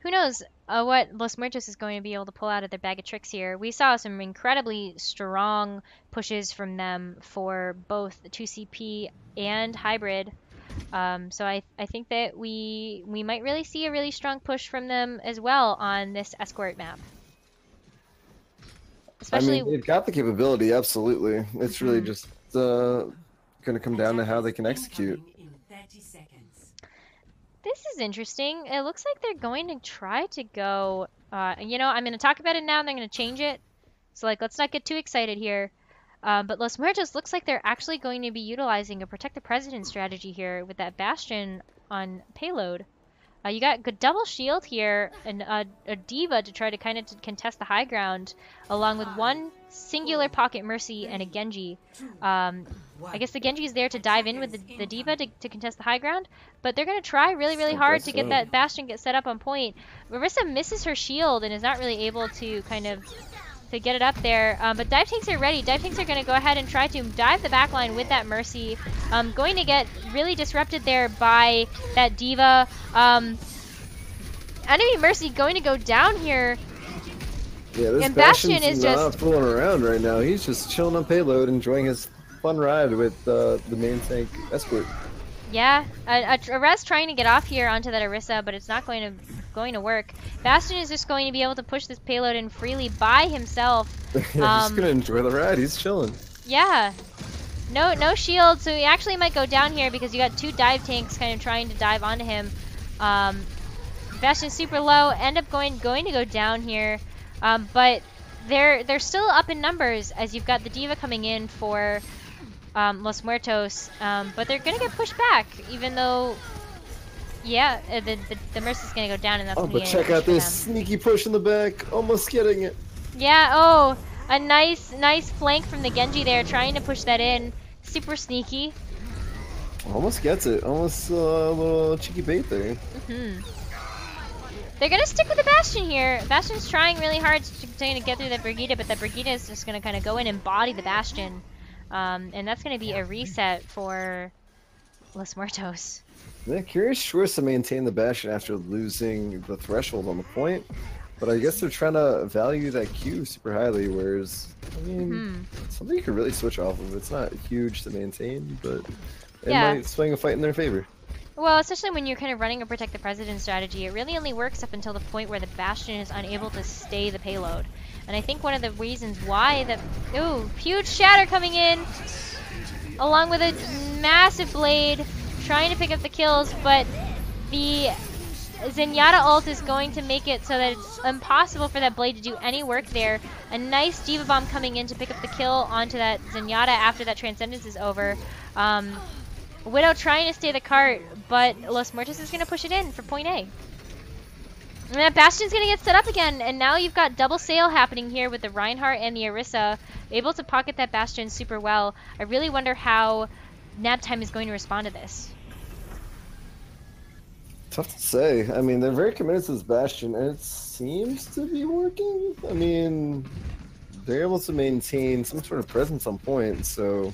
[SPEAKER 1] Who knows what Los Muertos is going to be able to pull out of their bag of tricks here. We saw some incredibly strong pushes from them for both 2CP and Hybrid. So I think that we might really see a really strong push from them as well on this escort map. Especially,
[SPEAKER 2] I mean, they've got the capability, absolutely. It's really just going to come down to how they can execute.
[SPEAKER 1] this is interesting. It looks like they're going to try to go. You know, I'm going to talk about it now, and they're going to change it. So, like, let's not get too excited here. But Los Muertos looks like they're actually going to be utilizing a protect the president strategy here with that Bastion on payload. You got good double shield here and a diva to try to kind of contest the high ground, along with one singular pocket mercy and a Genji. I guess the Genji is there to dive in with the diva to contest the high ground, but they're going to try really hard to get that Bastion get set up on point. Marissa misses her shield and is not really able to kind of to get it up there, but dive tanks are ready. Dive tanks are going to go ahead and try to dive the backline with that mercy. Going to get really disrupted there by that diva. Enemy mercy going to go down here.
[SPEAKER 2] Yeah, this
[SPEAKER 1] and Bastion
[SPEAKER 2] Bastion's
[SPEAKER 1] is
[SPEAKER 2] not
[SPEAKER 1] just
[SPEAKER 2] fooling around right now. He's just chilling on payload, enjoying his fun ride with the main tank escort.
[SPEAKER 1] Yeah, a res trying to get off here onto that Orisa, but it's not going to work. Bastion is just going to be able to push this payload in freely by himself.
[SPEAKER 2] He's just gonna enjoy the ride. He's chilling.
[SPEAKER 1] Yeah. No shield, so he actually might go down here because you got two dive tanks kind of trying to dive onto him. Bastion's super low, end up going to go down here, but they're still up in numbers as you've got the diva coming in for Los Muertos, but they're gonna get pushed back, even though, yeah, the Mercy's gonna go down, and that's.
[SPEAKER 2] Oh, but check out this sneaky push in the back, almost getting it.
[SPEAKER 1] Yeah. Oh, a nice flank from the Genji there, trying to push that in. Super sneaky.
[SPEAKER 2] Almost gets it. Almost a little cheeky bait there.
[SPEAKER 1] They're gonna stick with the Bastion here. Bastion's trying really hard to get through the Brigida, but the Brigida is just gonna kind of go in and body the Bastion. And that's going to be a reset for Los Muertos.
[SPEAKER 2] Yeah, Curious choice to maintain the Bastion after losing the threshold on the point. But I guess they're trying to value that Q super highly, whereas, I mean, something you could really switch off of. It's not huge to maintain, but it might swing a fight in their favor. Well,
[SPEAKER 1] especially when you're kind of running a Protect the President strategy, it really only works up until the point where the Bastion is unable to stay the payload. And I think one of the reasons why that... Ooh, huge shatter coming in! Along with a massive blade, trying to pick up the kills, but the Zenyatta ult is going to make it so that it's impossible for that blade to do any work there. A nice Diva Bomb coming in to pick up the kill onto that Zenyatta after that Transcendence is over. Widow trying to stay the cart, but Los Muertos is going to push it in for point A. And that Bastion's going to get set up again, and now you've got double sail happening here with the Reinhardt and the Orisa, able to pocket that Bastion super well. I really wonder how Naptime is going to respond to this.
[SPEAKER 2] Tough to say. I mean, they're very committed to this Bastion, and it seems to be working. I mean, they're able to maintain some sort of presence on point, so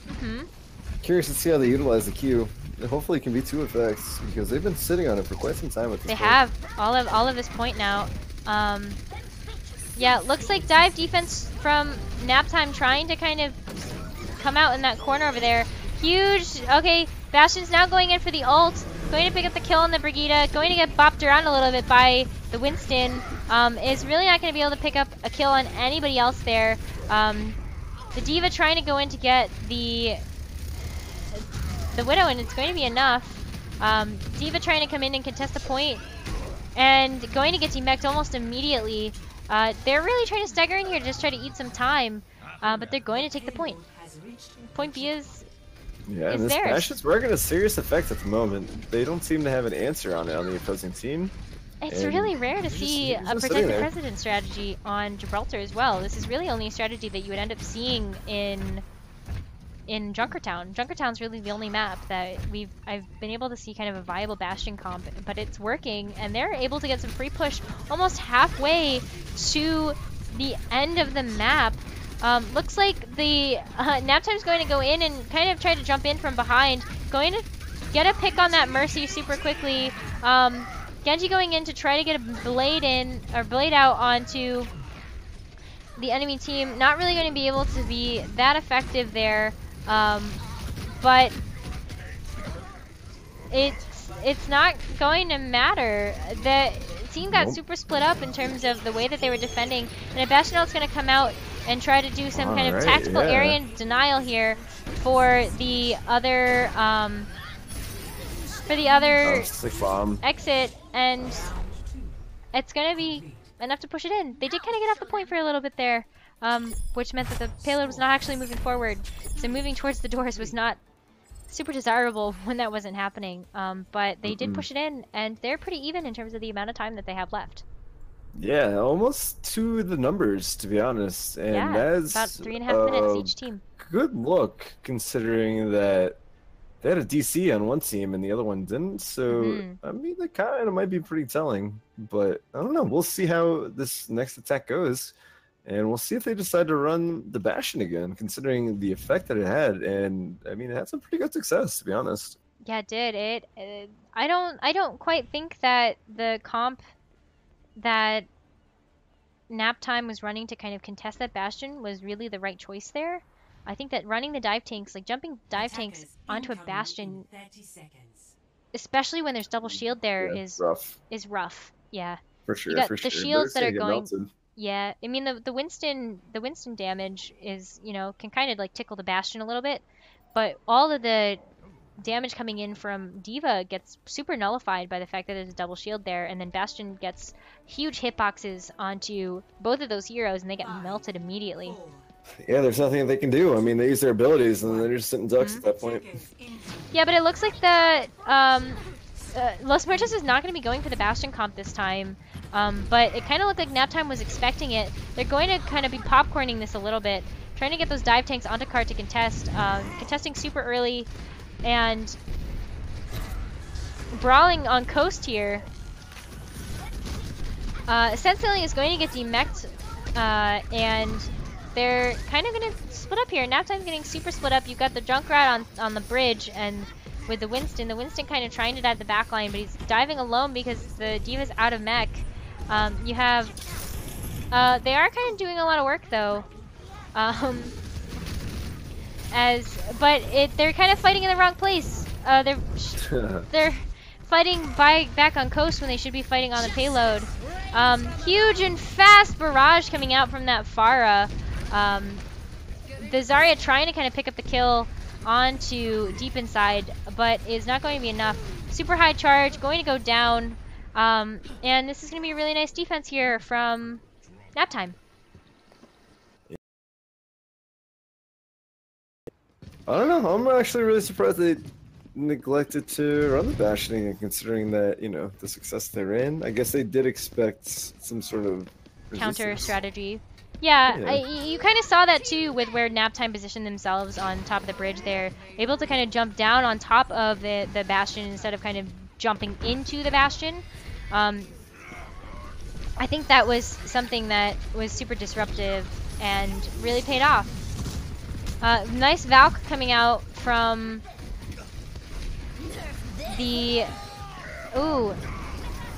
[SPEAKER 2] curious to see how they utilize the Q. Hopefully it can be two effects, because they've been sitting on it for quite some time at this point.
[SPEAKER 1] They have all of this point now. Yeah, looks like dive defense from Naptime trying to kind of come out in that corner over there. Huge. Okay, Bastion's now going in for the ult, going to pick up the kill on the Brigida, going to get bopped around a little bit by the Winston. Is really not going to be able to pick up a kill on anybody else there. The Diva trying to go in to get the Widow, and it's going to be enough. Diva trying to come in and contest the point, and going to get demeched almost immediately. They're really trying to stagger in here to just try to eat some time, but they're going to take the point. Point B is
[SPEAKER 2] and this Bastion's working a serious effect at the moment. They don't seem to have an answer on it on the opposing team.
[SPEAKER 1] It's really rare to see a Protect the President strategy on Gibraltar as well. This is really only a strategy that you would end up seeing in Junkertown. Junkertown's really the only map that I've been able to see kind of a viable Bastion comp, but it's working, and they're able to get some free push almost halfway to the end of the map. Looks like the Naptime's going to go in and kind of try to jump in from behind, going to get a pick on that Mercy super quickly. Genji going in to try to get a blade in, or blade out onto the enemy team. Not really going to be able to be that effective there. But it's not going to matter. The team got super split up in terms of the way that they were defending, and a Bastion ult's going to come out and try to do some kind of tactical area denial here for the other exit, and it's gonna be enough to push it in. They did kind of get off the point for a little bit there, which meant that the payload was not actually moving forward. So moving towards the doors was not super desirable when that wasn't happening. But they did push it in, and they're pretty even in terms of the amount of time that they have left.
[SPEAKER 2] Yeah, almost to the numbers, to be honest. And
[SPEAKER 1] Yeah,
[SPEAKER 2] that's
[SPEAKER 1] about 3.5 minutes each team.
[SPEAKER 2] Good look, considering that they had a DC on one team and the other one didn't. So, I mean, that kind of might be pretty telling. But I don't know. We'll see how this next attack goes. And we'll see if they decide to run the Bastion again, considering the effect that it had. And, I mean, it had some pretty good success, to be honest.
[SPEAKER 1] Yeah, it did. I don't quite think that the comp that Naptime was running to kind of contest that Bastion was really the right choice there. I think that running the dive tanks, like jumping dive tanks onto a Bastion, especially when there's double shield there, is rough. Yeah.
[SPEAKER 2] For sure,
[SPEAKER 1] you got
[SPEAKER 2] for
[SPEAKER 1] the
[SPEAKER 2] sure.
[SPEAKER 1] shields that are going.
[SPEAKER 2] Melted.
[SPEAKER 1] Yeah, I mean the Winston damage is, you know, can kind of like tickle the Bastion a little bit, but all of the damage coming in from D.Va gets super nullified by the fact that there's a double shield there, and then Bastion gets huge hitboxes onto both of those heroes, and they get melted immediately.
[SPEAKER 2] Yeah, there's nothing they can do. I mean, they use their abilities, and they're just sitting ducks at that point.
[SPEAKER 1] Yeah, but it looks like the Los Muertos is not going to be going for the Bastion comp this time, but it kind of looked like Naptime was expecting it. They're going to kind of be popcorning this a little bit, trying to get those dive tanks onto cart to contest, contesting super early, and brawling on coast here. Sentinel is going to get demech'd, and they're kind of going to split up here. Naptime's getting super split up. You've got the Junkrat on the bridge, and with the Winston kind of trying to dive the back line, but he's diving alone because the D.Va's out of mech. You have, they are kind of doing a lot of work though. They're kind of fighting in the wrong place. They're fighting back on coast when they should be fighting on the payload. Huge and fast barrage coming out from that Pharah. The Zarya trying to kind of pick up the kill onto deep inside, but is not going to be enough. Super high charge, going to go down, and this is going to be a really nice defense here from Naptime.
[SPEAKER 2] I don't know. I'm actually really surprised they neglected to run the Bastioning, considering that, you know, the success they're in. I guess they did expect some sort of
[SPEAKER 1] counter strategy. Yeah. You kind of saw that too with where Naptime positioned themselves on top of the bridge there. Able to kind of jump down on top of the Bastion instead of kind of jumping into the Bastion. I think that was something that was super disruptive and really paid off. Nice Valk coming out from the... Ooh.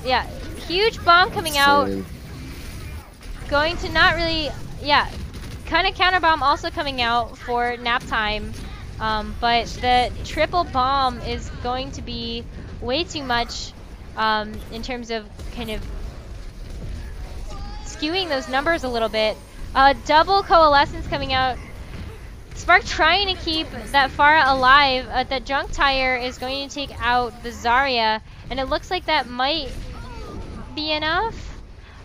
[SPEAKER 1] Yeah, huge bomb coming out. Going to not really... Yeah, kind of counter bomb also coming out for Naptime. But the triple bomb is going to be way too much in terms of kind of skewing those numbers a little bit. Double coalescence coming out. Spark trying to keep that Pharah alive. That Junk Tire is going to take out the Zarya, and it looks like that might be enough.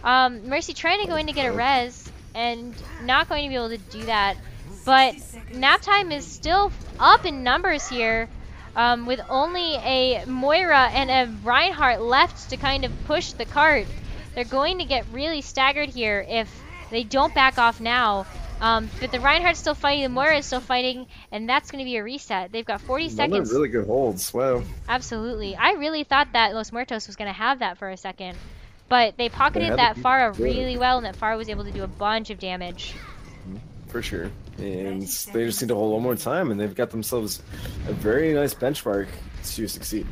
[SPEAKER 1] Mercy trying to go in to get a res, and not going to be able to do that. But Naptime is still up in numbers here, with only a Moira and a Reinhardt left to kind of push the cart. They're going to get really staggered here if they don't back off now. But the Reinhardt's still fighting, the Moira is still fighting, and that's going to be a reset. They've got 40 seconds.
[SPEAKER 2] Really good holds, wow.
[SPEAKER 1] Absolutely. I really thought that Los Muertos was going to have that for a second. But they pocketed that Pharah really well, and that Pharah was able to do a bunch of damage.
[SPEAKER 2] For sure. And they just need to hold one more time, and they've got themselves a very nice benchmark to succeed.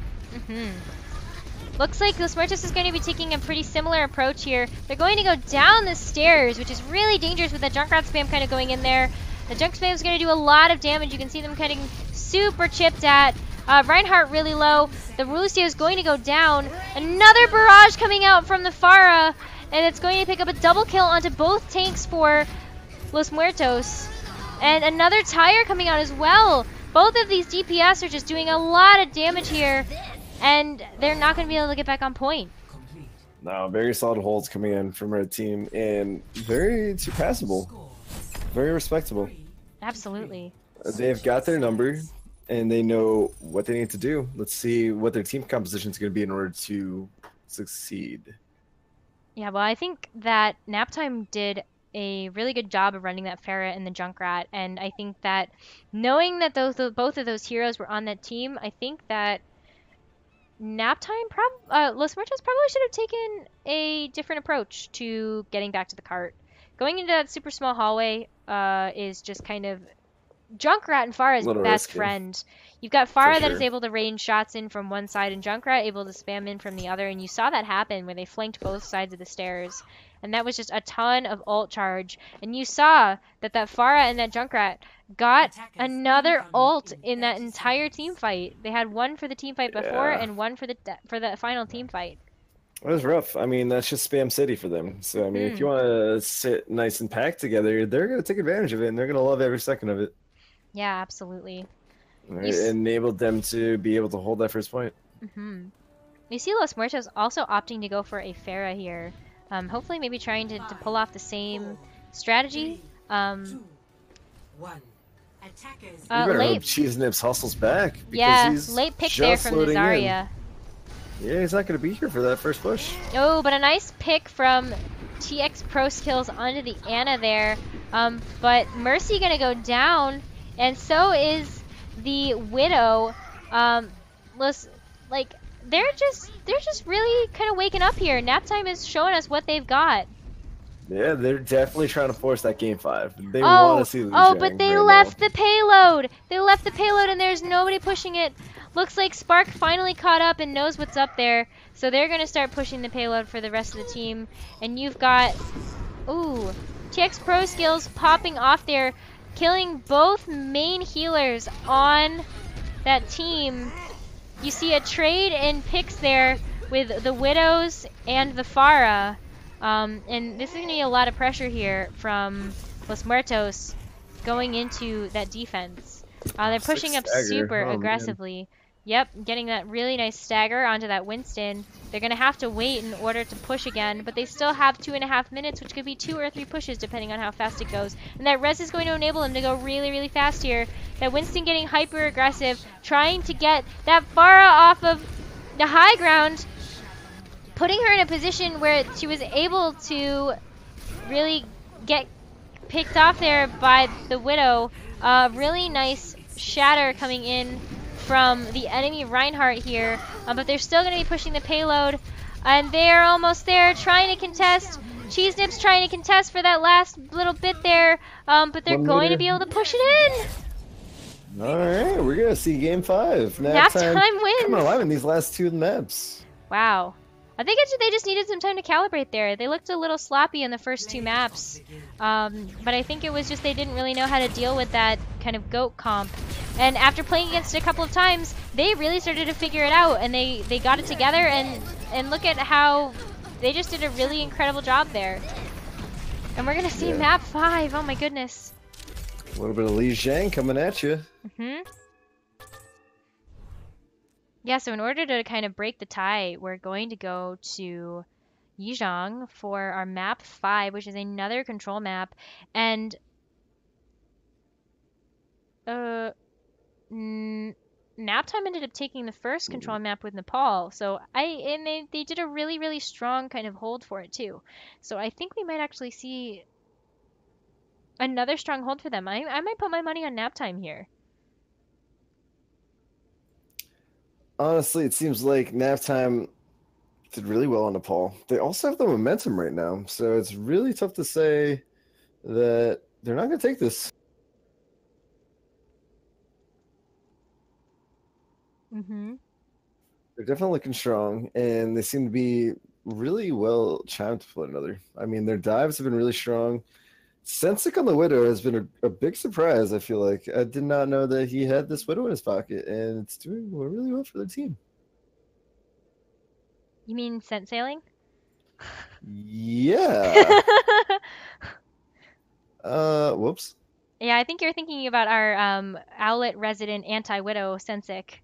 [SPEAKER 1] Looks like Los Muertos is going to be taking a pretty similar approach here. They're going to go down the stairs, which is really dangerous with the Junkrat spam kind of going in there. The Junk spam is going to do a lot of damage. You can see them kind of super chipped at. Reinhardt really low. The Lucio is going to go down. Another barrage coming out from the Pharah, and it's going to pick up a double kill onto both tanks for Los Muertos. And another tire coming out as well. Both of these DPS are just doing a lot of damage here, and they're not going to be able to get back on point.
[SPEAKER 2] No, very solid holds coming in from Red Team, and very surpassable. Very respectable.
[SPEAKER 1] Absolutely.
[SPEAKER 2] They've got their number, and they know what they need to do. Let's see what their team composition is going to be in order to succeed.
[SPEAKER 1] Yeah, well, I think that Naptime did a really good job of running that Ferret and the Junkrat, and I think that knowing that both of those heroes were on that team, I think that Naptime, Los Muertos probably should have taken a different approach to getting back to the cart. Going into that super small hallway is just kind of Junkrat and Pharah's best
[SPEAKER 2] risky.
[SPEAKER 1] friend. You've got Pharah that is
[SPEAKER 2] sure.
[SPEAKER 1] able to range shots in from one side and Junkrat able to spam in from the other, and you saw that happen where they flanked both sides of the stairs. And that was just a ton of ult charge. And you saw that Pharah and that Junkrat got another ult in that entire team fight. They had one for the team fight before and one for the final team fight.
[SPEAKER 2] It was rough. I mean, that's just spam city for them. So, I mean, if you want to sit nice and packed together, they're going to take advantage of it, and they're going to love every second of it.
[SPEAKER 1] Yeah, absolutely.
[SPEAKER 2] It enabled them to be able to hold that first point.
[SPEAKER 1] You see Los Muertos also opting to go for a Pharah here. Hopefully maybe trying to pull off the same strategy.
[SPEAKER 3] One.
[SPEAKER 2] You better hope Cheese Nips hustles back. Because
[SPEAKER 1] yeah,
[SPEAKER 2] he's
[SPEAKER 1] late pick there from the Zarya.
[SPEAKER 2] Yeah, he's not going to be here for that first push.
[SPEAKER 1] Oh, but a nice pick from TX Pro Skills onto the Ana there. But Mercy going to go down, and so is the Widow. They're just really kind of waking up here. Naptime is showing us what they've got.
[SPEAKER 2] Yeah, they're definitely trying to force that game 5. They want to see the
[SPEAKER 1] Oh, but they left the payload. They left the payload, and there's nobody pushing it. Looks like Spark finally caught up and knows what's up there. So they're going to start pushing the payload for the rest of the team. And you've got, TX Pro Skills popping off there, killing both main healers on that team. You see a trade in picks there with the Widows and the Pharah. And this is going to be a lot of pressure here from Los Muertos going into that defense. They're pushing up super aggressively. Man. Yep, getting that really nice stagger onto that Winston. They're going to have to wait in order to push again, but they still have 2.5 minutes, which could be 2 or 3 pushes depending on how fast it goes. And that res is going to enable them to go really, really fast here. That Winston getting hyper aggressive, trying to get that Pharah off of the high ground, putting her in a position where she was able to really get picked off there by the Widow. Really nice shatter coming in from the enemy Reinhardt here, but they're still going to be pushing the payload, and they're almost there trying to contest. Cheese Nips trying to contest for that last little bit there, but they're going to be able to push it in.
[SPEAKER 2] All right, we're going to see game 5.
[SPEAKER 1] Naptime wins.
[SPEAKER 2] Coming alive in these last 2 maps.
[SPEAKER 1] Wow. I think they just needed some time to calibrate there. They looked a little sloppy in the first 2 maps, but I think it was just they didn't really know how to deal with that kind of goat comp. And after playing against it a couple of times, they really started to figure it out, and they got it together, and look at how they just did a really incredible job there. And we're going to see map 5. Oh my goodness.
[SPEAKER 2] A little bit of Lijiang coming at you.
[SPEAKER 1] Yeah, so in order to kind of break the tie, we're going to go to Lijiang for our map 5, which is another control map. And Naptime ended up taking the first control map with Nepal. So they did a really, really strong kind of hold for it too. So I think we might actually see another strong hold for them. I might put my money on Naptime here.
[SPEAKER 2] Honestly, it seems like Naptime did really well on Nepal. They also have the momentum right now, so it's really tough to say that they're not going to take this. They're definitely looking strong, and they seem to be really well chimed with one another. I mean, their dives have been really strong. Sensic on the Widow has been a big surprise, I feel like. I did not know that he had this Widow in his pocket, and it's doing really well for their team.
[SPEAKER 1] You mean scent sailing?
[SPEAKER 2] Yeah. Whoops.
[SPEAKER 1] Yeah, I think you're thinking about our Owlet resident anti-Widow Sensic.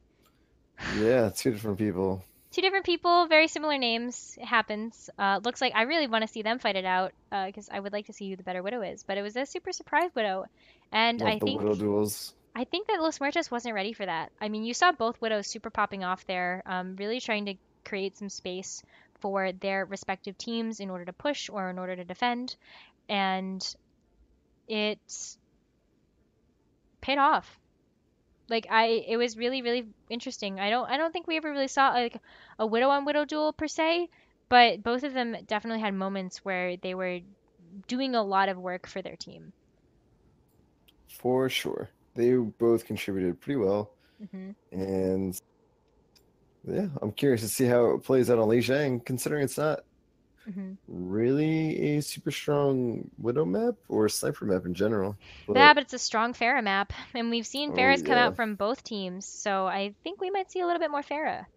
[SPEAKER 2] Yeah, two different people.
[SPEAKER 1] Two different people, very similar names. It happens. Looks like I really want to see them fight it out because I would like to see who the better Widow is. But it was a super surprise Widow, and
[SPEAKER 2] Love the Widow duels.
[SPEAKER 1] I think that Los Muertos wasn't ready for that. I mean, you saw both Widows super popping off there, really trying to create some space for their respective teams in order to push or in order to defend, and it paid off. It was really, really interesting. I don't think we ever really saw like a widow on widow duel per se, but both of them definitely had moments where they were doing a lot of work for their team.
[SPEAKER 2] For sure. They both contributed pretty well.
[SPEAKER 1] Hmm.
[SPEAKER 2] And yeah, I'm curious to see how it plays out on Lijiang, considering it's not
[SPEAKER 1] Hmm.
[SPEAKER 2] really a super strong Widow map or sniper map in general.
[SPEAKER 1] Yeah,
[SPEAKER 2] But
[SPEAKER 1] but it's a strong Pharah map, and we've seen
[SPEAKER 2] oh
[SPEAKER 1] Pharahs come
[SPEAKER 2] yeah,
[SPEAKER 1] out from both teams, so I think we might see a little bit more Pharah.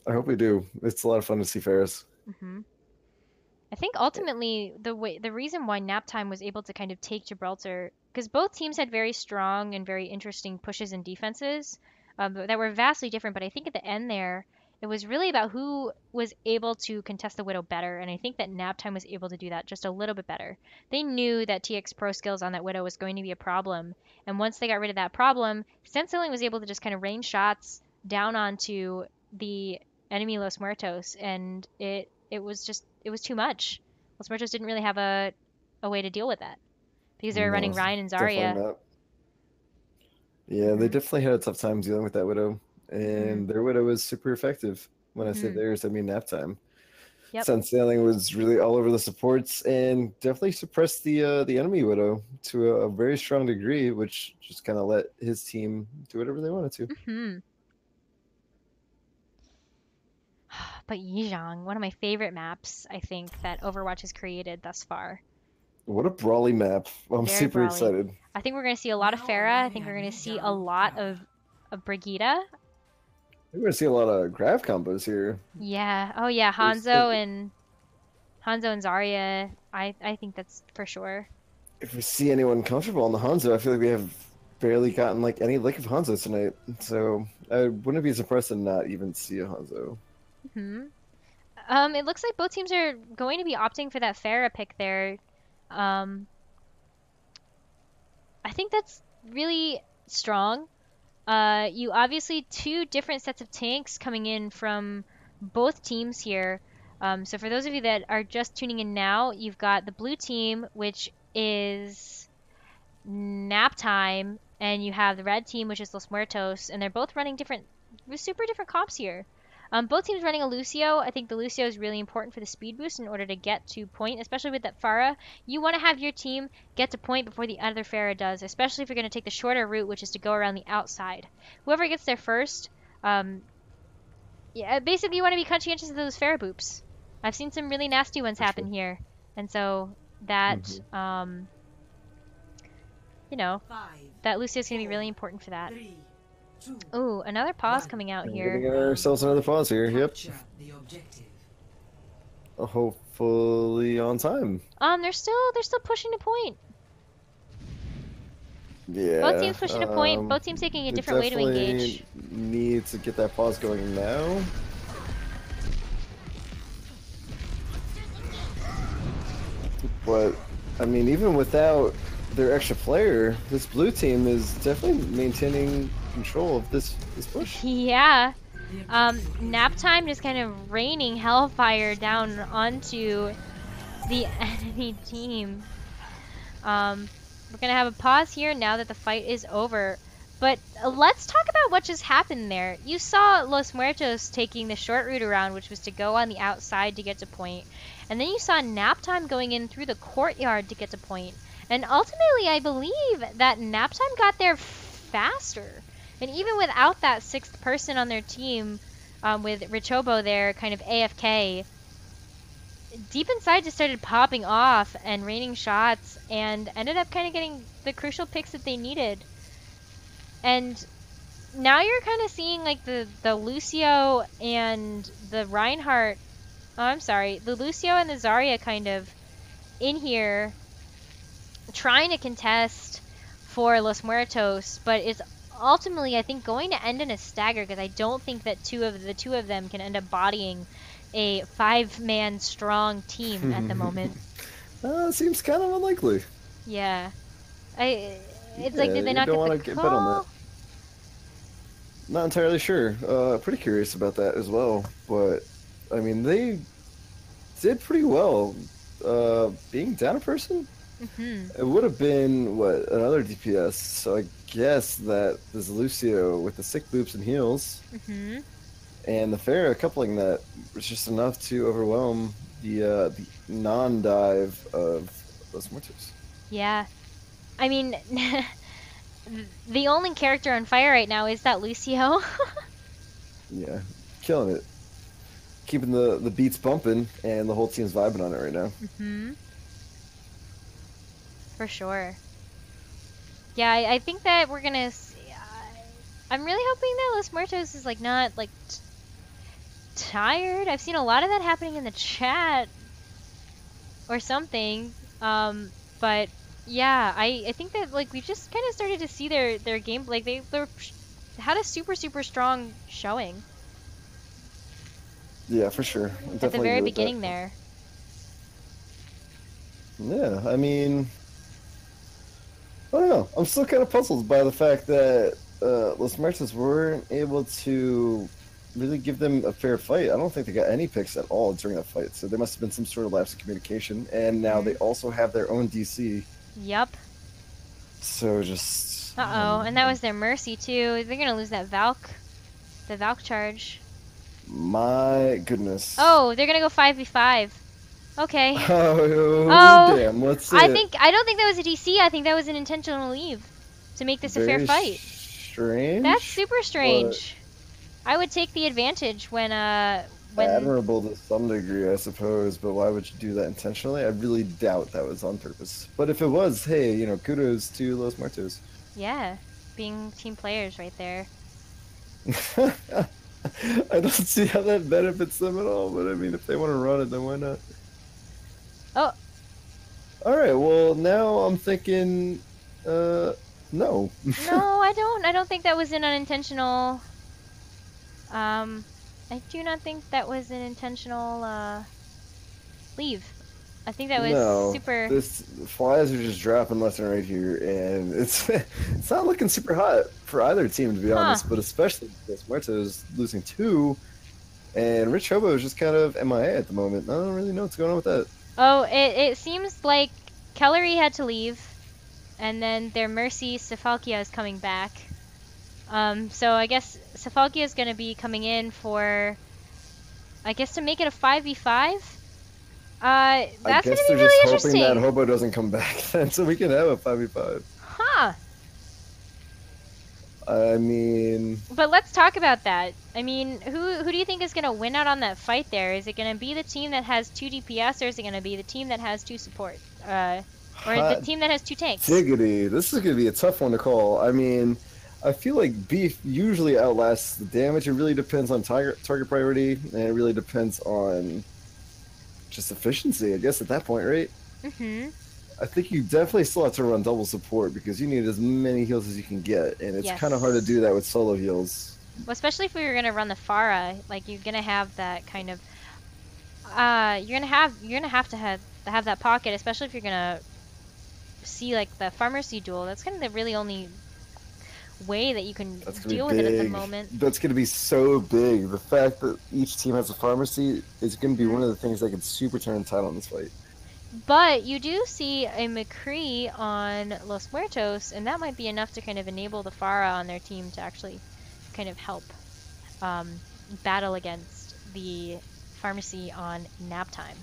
[SPEAKER 2] I hope we do. It's a lot of fun to see Ferris.
[SPEAKER 1] Hmm. I think ultimately the reason why Naptime was able to kind of take Gibraltar, because both teams had very strong and very interesting pushes and defenses that were vastly different. But I think at the end there, it was really about who was able to contest the Widow better, and I think that Naptime was able to do that just a little bit better. They knew that TX Pro skills on that Widow was going to be a problem, and once they got rid of that problem, Stenciling was able to just kind of rain shots down onto the enemy Los Muertos, and it was too much. Los Muertos didn't really have a way to deal with that because they were
[SPEAKER 2] No,
[SPEAKER 1] running
[SPEAKER 2] it's
[SPEAKER 1] Ryan and
[SPEAKER 2] definitely
[SPEAKER 1] Zarya.
[SPEAKER 2] not. Yeah, they
[SPEAKER 1] Mhm.
[SPEAKER 2] definitely had a tough time dealing with that Widow.
[SPEAKER 1] Mhm.
[SPEAKER 2] And their Widow was super effective. When I say
[SPEAKER 1] Mhm.
[SPEAKER 2] theirs, I mean nap time.
[SPEAKER 1] Yep.
[SPEAKER 2] Sun Sailing was really all over the supports and definitely suppressed the enemy Widow to a very strong degree, which just kind of let his team do whatever they wanted to.
[SPEAKER 1] Mhm. But Yizhang, one of my favorite maps, I think that Overwatch has created thus far.
[SPEAKER 2] What a brawly map! I'm
[SPEAKER 1] Very
[SPEAKER 2] super
[SPEAKER 1] brawly.
[SPEAKER 2] excited.
[SPEAKER 1] I think we're going to see a lot of Pharah. I think we're going to see a lot of Brigitte.
[SPEAKER 2] We're gonna see a lot of grab combos here.
[SPEAKER 1] Yeah. Oh yeah,
[SPEAKER 2] There's,
[SPEAKER 1] Hanzo and Zarya. I think that's for sure.
[SPEAKER 2] if we see anyone comfortable on the Hanzo, I feel like we have barely gotten like any lick of Hanzo tonight. So I wouldn't be surprised to not even see a Hanzo.
[SPEAKER 1] Hmm. It looks like both teams are going to be opting for that Pharah pick there. Um, I think that's really strong. You obviously two different sets of tanks coming in from both teams here. So for those of you that are just tuning in now, you've got the blue team, which is nap time, and you have the red team, which is Los Muertos, and they're both running super different comps here. Both teams running a Lucio. I think the Lucio is really important for the speed boost in order to get to point, especially with that Pharah. You want to have your team get to point before the other Pharah does, especially if you're going to take the shorter route, which is to go around the outside. Whoever gets there first, um, yeah, basically you want to be conscientious of those Pharah boops. I've seen some really nasty ones
[SPEAKER 2] For sure.
[SPEAKER 1] happen here, and so that,
[SPEAKER 2] Mm-hmm.
[SPEAKER 1] you know, that Lucio's going to be really important for that. Ooh, another pause coming out
[SPEAKER 2] And
[SPEAKER 1] here.
[SPEAKER 2] getting ourselves another pause here. Yep. Hopefully on time.
[SPEAKER 1] They're still pushing to point. Both
[SPEAKER 2] Yeah.
[SPEAKER 1] teams pushing to point. Both teams taking a
[SPEAKER 2] We
[SPEAKER 1] different way to
[SPEAKER 2] definitely
[SPEAKER 1] engage.
[SPEAKER 2] need to get that pause going now. But I mean, even without their extra player, this blue team is definitely maintaining control of this push.
[SPEAKER 1] Yeah. Nap time just kind of raining hellfire down onto the enemy team. We're gonna have a pause here now that the fight is over. But let's talk about what just happened there. You saw Los Muertos taking the short route around, which was to go on the outside to get to point. And then you saw Nap Time going in through the courtyard to get to point. And ultimately, I believe that Nap Time got there faster. And even without that sixth person on their team, with Richobo there kind of AFK, Deep Inside just started popping off and raining shots and ended up kind of getting the crucial picks that they needed. And now you're kind of seeing like the Lucio and the Reinhardt. Oh, I'm sorry, the Lucio and the Zarya kind of in here trying to contest for Los Muertos, but it's ultimately, I think, going to end in a stagger because I don't think that the two of them can end up bodying a 5-man strong team at the moment.
[SPEAKER 2] Seems kind of unlikely.
[SPEAKER 1] Yeah. It's
[SPEAKER 2] Yeah,
[SPEAKER 1] like, did they not
[SPEAKER 2] don't
[SPEAKER 1] get
[SPEAKER 2] want
[SPEAKER 1] the
[SPEAKER 2] to get bet on
[SPEAKER 1] call?
[SPEAKER 2] that. Not entirely sure. Pretty curious about that as well. But I mean, they did pretty well. Being down a person, it would have been what, another DPS. So I guess that this Lucio with the sick boops and heals, and the Pharah coupling that was just enough to overwhelm the non-dive of Los Muertos.
[SPEAKER 1] Yeah. I mean, the only character on fire right now is that Lucio.
[SPEAKER 2] Yeah, killing it. Keeping the beats bumping, and the whole team's vibing on it right now.
[SPEAKER 1] For sure. Yeah, I think that we're gonna see, I'm really hoping that Los Muertos is like not like tired. I've seen a lot of that happening in the chat or something. But yeah, I think that like we just kind of started to see their game, like they had a super strong showing.
[SPEAKER 2] Yeah, for sure.
[SPEAKER 1] At the very beginning there.
[SPEAKER 2] Yeah, I mean, I don't know. I'm still kind of puzzled by the fact that Los Muertos weren't able to really give them a fair fight. I don't think they got any picks at all during that fight, so there must have been some sort of lapse in communication. And now they also have their own DC.
[SPEAKER 1] Yep.
[SPEAKER 2] So just...
[SPEAKER 1] Uh-oh, and that was their Mercy, too. They're gonna lose that Valk. The Valk charge.
[SPEAKER 2] My goodness.
[SPEAKER 1] Oh, they're gonna go 5v5. Okay.
[SPEAKER 2] Oh, damn, let's see
[SPEAKER 1] I don't think that was a DC. I think that was an intentional leave to make this a fair fight.
[SPEAKER 2] Strange.
[SPEAKER 1] That's super strange. I would take the advantage when
[SPEAKER 2] admirable to some degree, I suppose, but why would you do that intentionally? I really doubt that was on purpose. But if it was, hey, you know, kudos to Los Muertos.
[SPEAKER 1] Yeah, being team players right there.
[SPEAKER 2] I don't see how that benefits them at all, but I mean, if they want to run it, then why not?
[SPEAKER 1] Oh.
[SPEAKER 2] Alright, well, now I'm thinking, no.
[SPEAKER 1] No, I don't think that was an unintentional, I do not think that was an intentional, leave. I think that was super...
[SPEAKER 2] This flies are just dropping left and right here, and it's not looking super hot for either team, to be honest, but especially because Muertos losing 2, and Rich Hobo is just kind of MIA at the moment. I don't really know what's going on with that.
[SPEAKER 1] Oh, it seems like Kellery had to leave, and then their Mercy, Sefalkia, is coming back. So I guess Sefalkia is going to be coming in for, I guess, to make it a 5v5? That's going to be really interesting. I guess they're just hoping
[SPEAKER 2] that Hobo doesn't come back then, so we can have a 5v5.
[SPEAKER 1] Huh.
[SPEAKER 2] I mean...
[SPEAKER 1] But let's talk about that. I mean, who do you think is going to win out on that fight there? Is it going to be the team that has 2 DPS, or is it going to be the team that has 2 support? Or the team that has 2 tanks?
[SPEAKER 2] Diggity. This is going to be a tough one to call. I mean, I feel like beef usually outlasts the damage. It really depends on target priority, and it really depends on just efficiency, I guess, at that point, right? I think you definitely still have to run double support because you need as many heals as you can get, and it's kind of hard to do that with solo heals.
[SPEAKER 1] Well, especially if we were gonna run the Pharah, like you're gonna have that kind of, you're gonna have to have that pocket, especially if you're gonna see like the Pharmacy duel. That's kind of the really only way that you can deal with it at the moment.
[SPEAKER 2] That's gonna be so big. The fact that each team has a Pharmacy is gonna be one of the things that can super turn the tide on this fight.
[SPEAKER 1] But you do see a McCree on Los Muertos, and that might be enough to kind of enable the Pharah on their team to actually kind of help battle against the Pharmacy on nap time.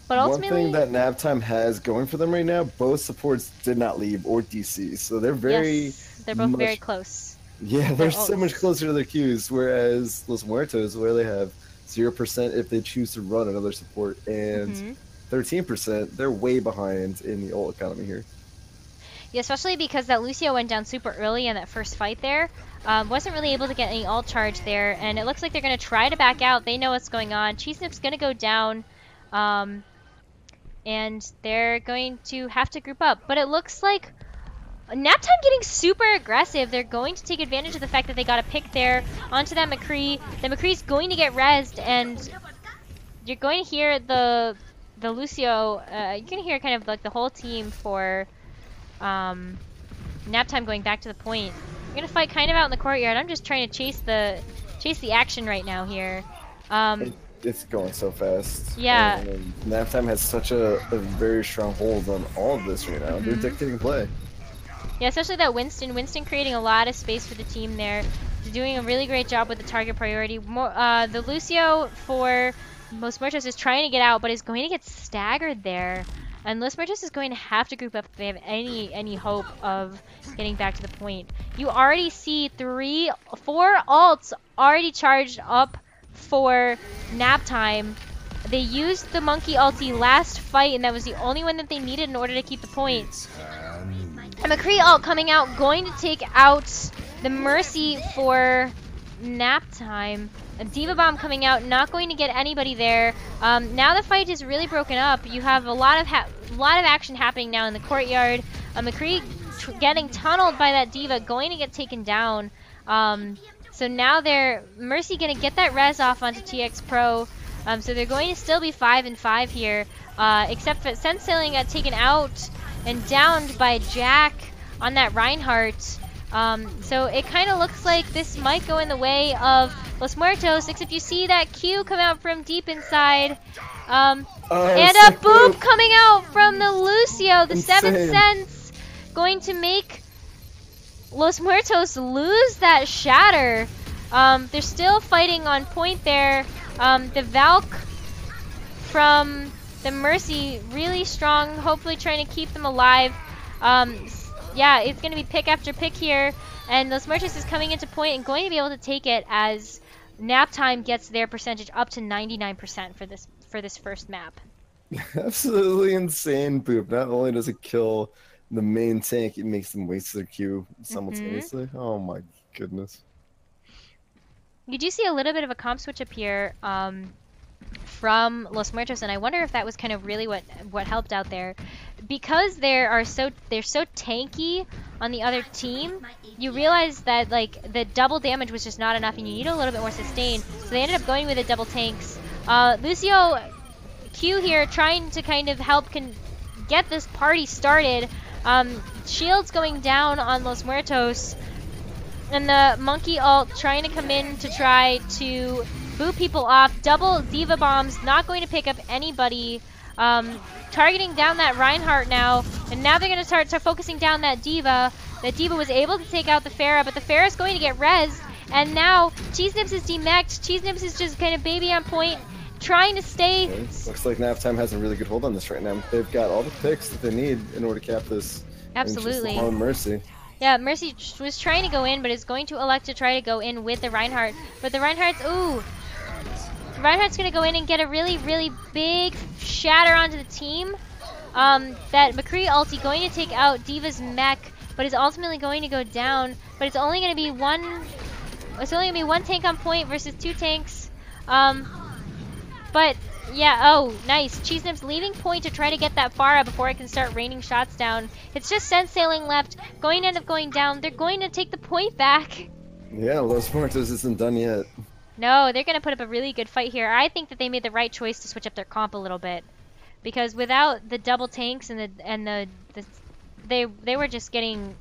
[SPEAKER 1] But ultimately,
[SPEAKER 2] one thing that nap time has going for them right now, both supports did not leave or DC, so they're
[SPEAKER 1] they're both very close.
[SPEAKER 2] Yeah, they're so much closer to their queues, whereas Los Muertos, where they have 0% if they choose to run another support, and 13%, they're way behind in the ult economy here.
[SPEAKER 1] Yeah, especially because that Lucio went down super early in that first fight there. Wasn't really able to get any ult charge there, and it looks like they're going to try to back out. They know what's going on. Cheesnip's going to go down. and they're going to have to group up. But it looks like Naptime getting super aggressive. They're going to take advantage of the fact that they got a pick there onto that McCree. The McCree's going to get rezzed, and you're going to hear the Lucio. You're going to hear kind of like the whole team for Naptime going back to the point. We're going to fight kind of out in the courtyard. I'm just trying to chase the action right now here.
[SPEAKER 2] It's going so fast.
[SPEAKER 1] Yeah.
[SPEAKER 2] And Naptime has such a very strong hold on all of this right now. They're dictating play.
[SPEAKER 1] Yeah, especially that Winston. Winston creating a lot of space for the team there. They're doing a really great job with the target priority. The Lucio for Los Muertos is trying to get out, but is going to get staggered there. And Los Muertos is going to have to group up if they have any hope of getting back to the point. You already see 4 ults already charged up for Naptime. They used the monkey ulti last fight, and that was the only one that they needed in order to keep the point. A McCree ult coming out, going to take out the Mercy for Naptime. A D.Va Bomb coming out, not going to get anybody there. Now the fight is really broken up. You have a lot of action happening now in the courtyard. McCree getting tunneled by that D.Va, going to get taken down. So now Mercy gonna get that res off onto TX Pro. So they're going to still be 5-5 here, except for Sense Sailing got taken out and downed by Jack on that Reinhardt. So it kind of looks like this might go in the way of Los Muertos, except you see that Q come out from deep inside. And a boop coming out from the Lucio, the 7th Sense, going to make Los Muertos lose that Shatter. They're still fighting on point there. The Valk from the Mercy, really strong, hopefully trying to keep them alive. Yeah, it's going to be pick after pick here, and Los Muertos is coming into point and going to be able to take it as Naptime gets their percentage up to 99% for this first map.
[SPEAKER 2] Absolutely insane boop. Not only does it kill the main tank, it makes them waste their Q simultaneously. Oh my goodness.
[SPEAKER 1] You do see a little bit of a comp switch up here from Los Muertos, and I wonder if that was kind of really what helped out there. Because they're so tanky on the other team, you realize that like the double damage was just not enough and you need a little bit more sustain. So they ended up going with the double tanks. Lucio Q here trying to kind of help get this party started. Shields going down on Los Muertos. And the monkey ult trying to come in to try to boot people off. Double D.Va bombs, not going to pick up anybody. Targeting down that Reinhardt now. And now they're going to start focusing down that D.Va. That D.Va was able to take out the Pharah, but the Pharah is going to get rezzed. And now Cheese Nips is demeched. Cheese Nips is just kind of baby on point, trying to stay.
[SPEAKER 2] Okay. Looks like Naptime has a really good hold on this right now. They've got all the picks that they need in order to cap this.
[SPEAKER 1] Absolutely.
[SPEAKER 2] Mercy.
[SPEAKER 1] Yeah, Mercy was trying to go in, but is going to elect to try to go in with the Reinhardt. But the Reinhardt's, Reinhardt's going to go in and get a really, really big shatter onto the team. That McCree ulti going to take out D.Va's mech, but is ultimately going to go down. But it's only going to be one tank on point versus 2 tanks. But yeah, oh, nice. Cheese Nips leaving point to try to get that Pharah before it can start raining shots down. It's just Sense Sailing left, going to end up going down. They're going to take the point back.
[SPEAKER 2] Yeah, Los Muertos isn't done yet.
[SPEAKER 1] No, they're going to put up a really good fight here. I think that they made the right choice to switch up their comp a little bit. Because without the double tanks they were just getting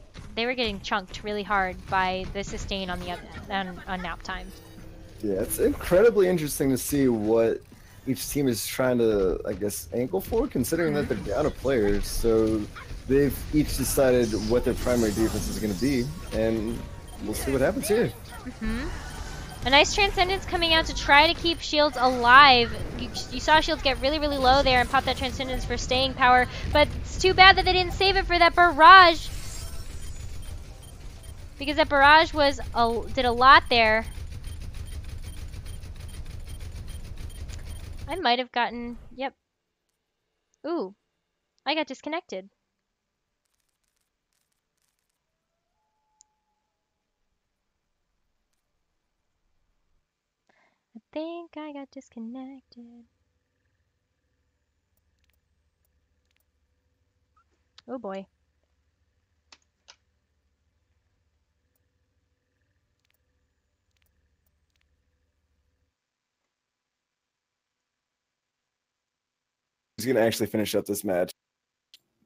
[SPEAKER 1] chunked really hard by the sustain on Naptime.
[SPEAKER 2] Yeah, it's incredibly interesting to see what each team is trying to, I guess, ankle for, considering that they're down of players. So they've each decided what their primary defense is going to be, and we'll see what happens here.
[SPEAKER 1] A nice Transcendence coming out to try to keep Shields alive. You saw Shields get really, really low there and pop that Transcendence for staying power, but it's too bad that they didn't save it for that barrage. Because that barrage did a lot there. I might have gotten, yep. Ooh, I got disconnected. I think I got disconnected. Oh boy.
[SPEAKER 2] Who's gonna actually finish up this match?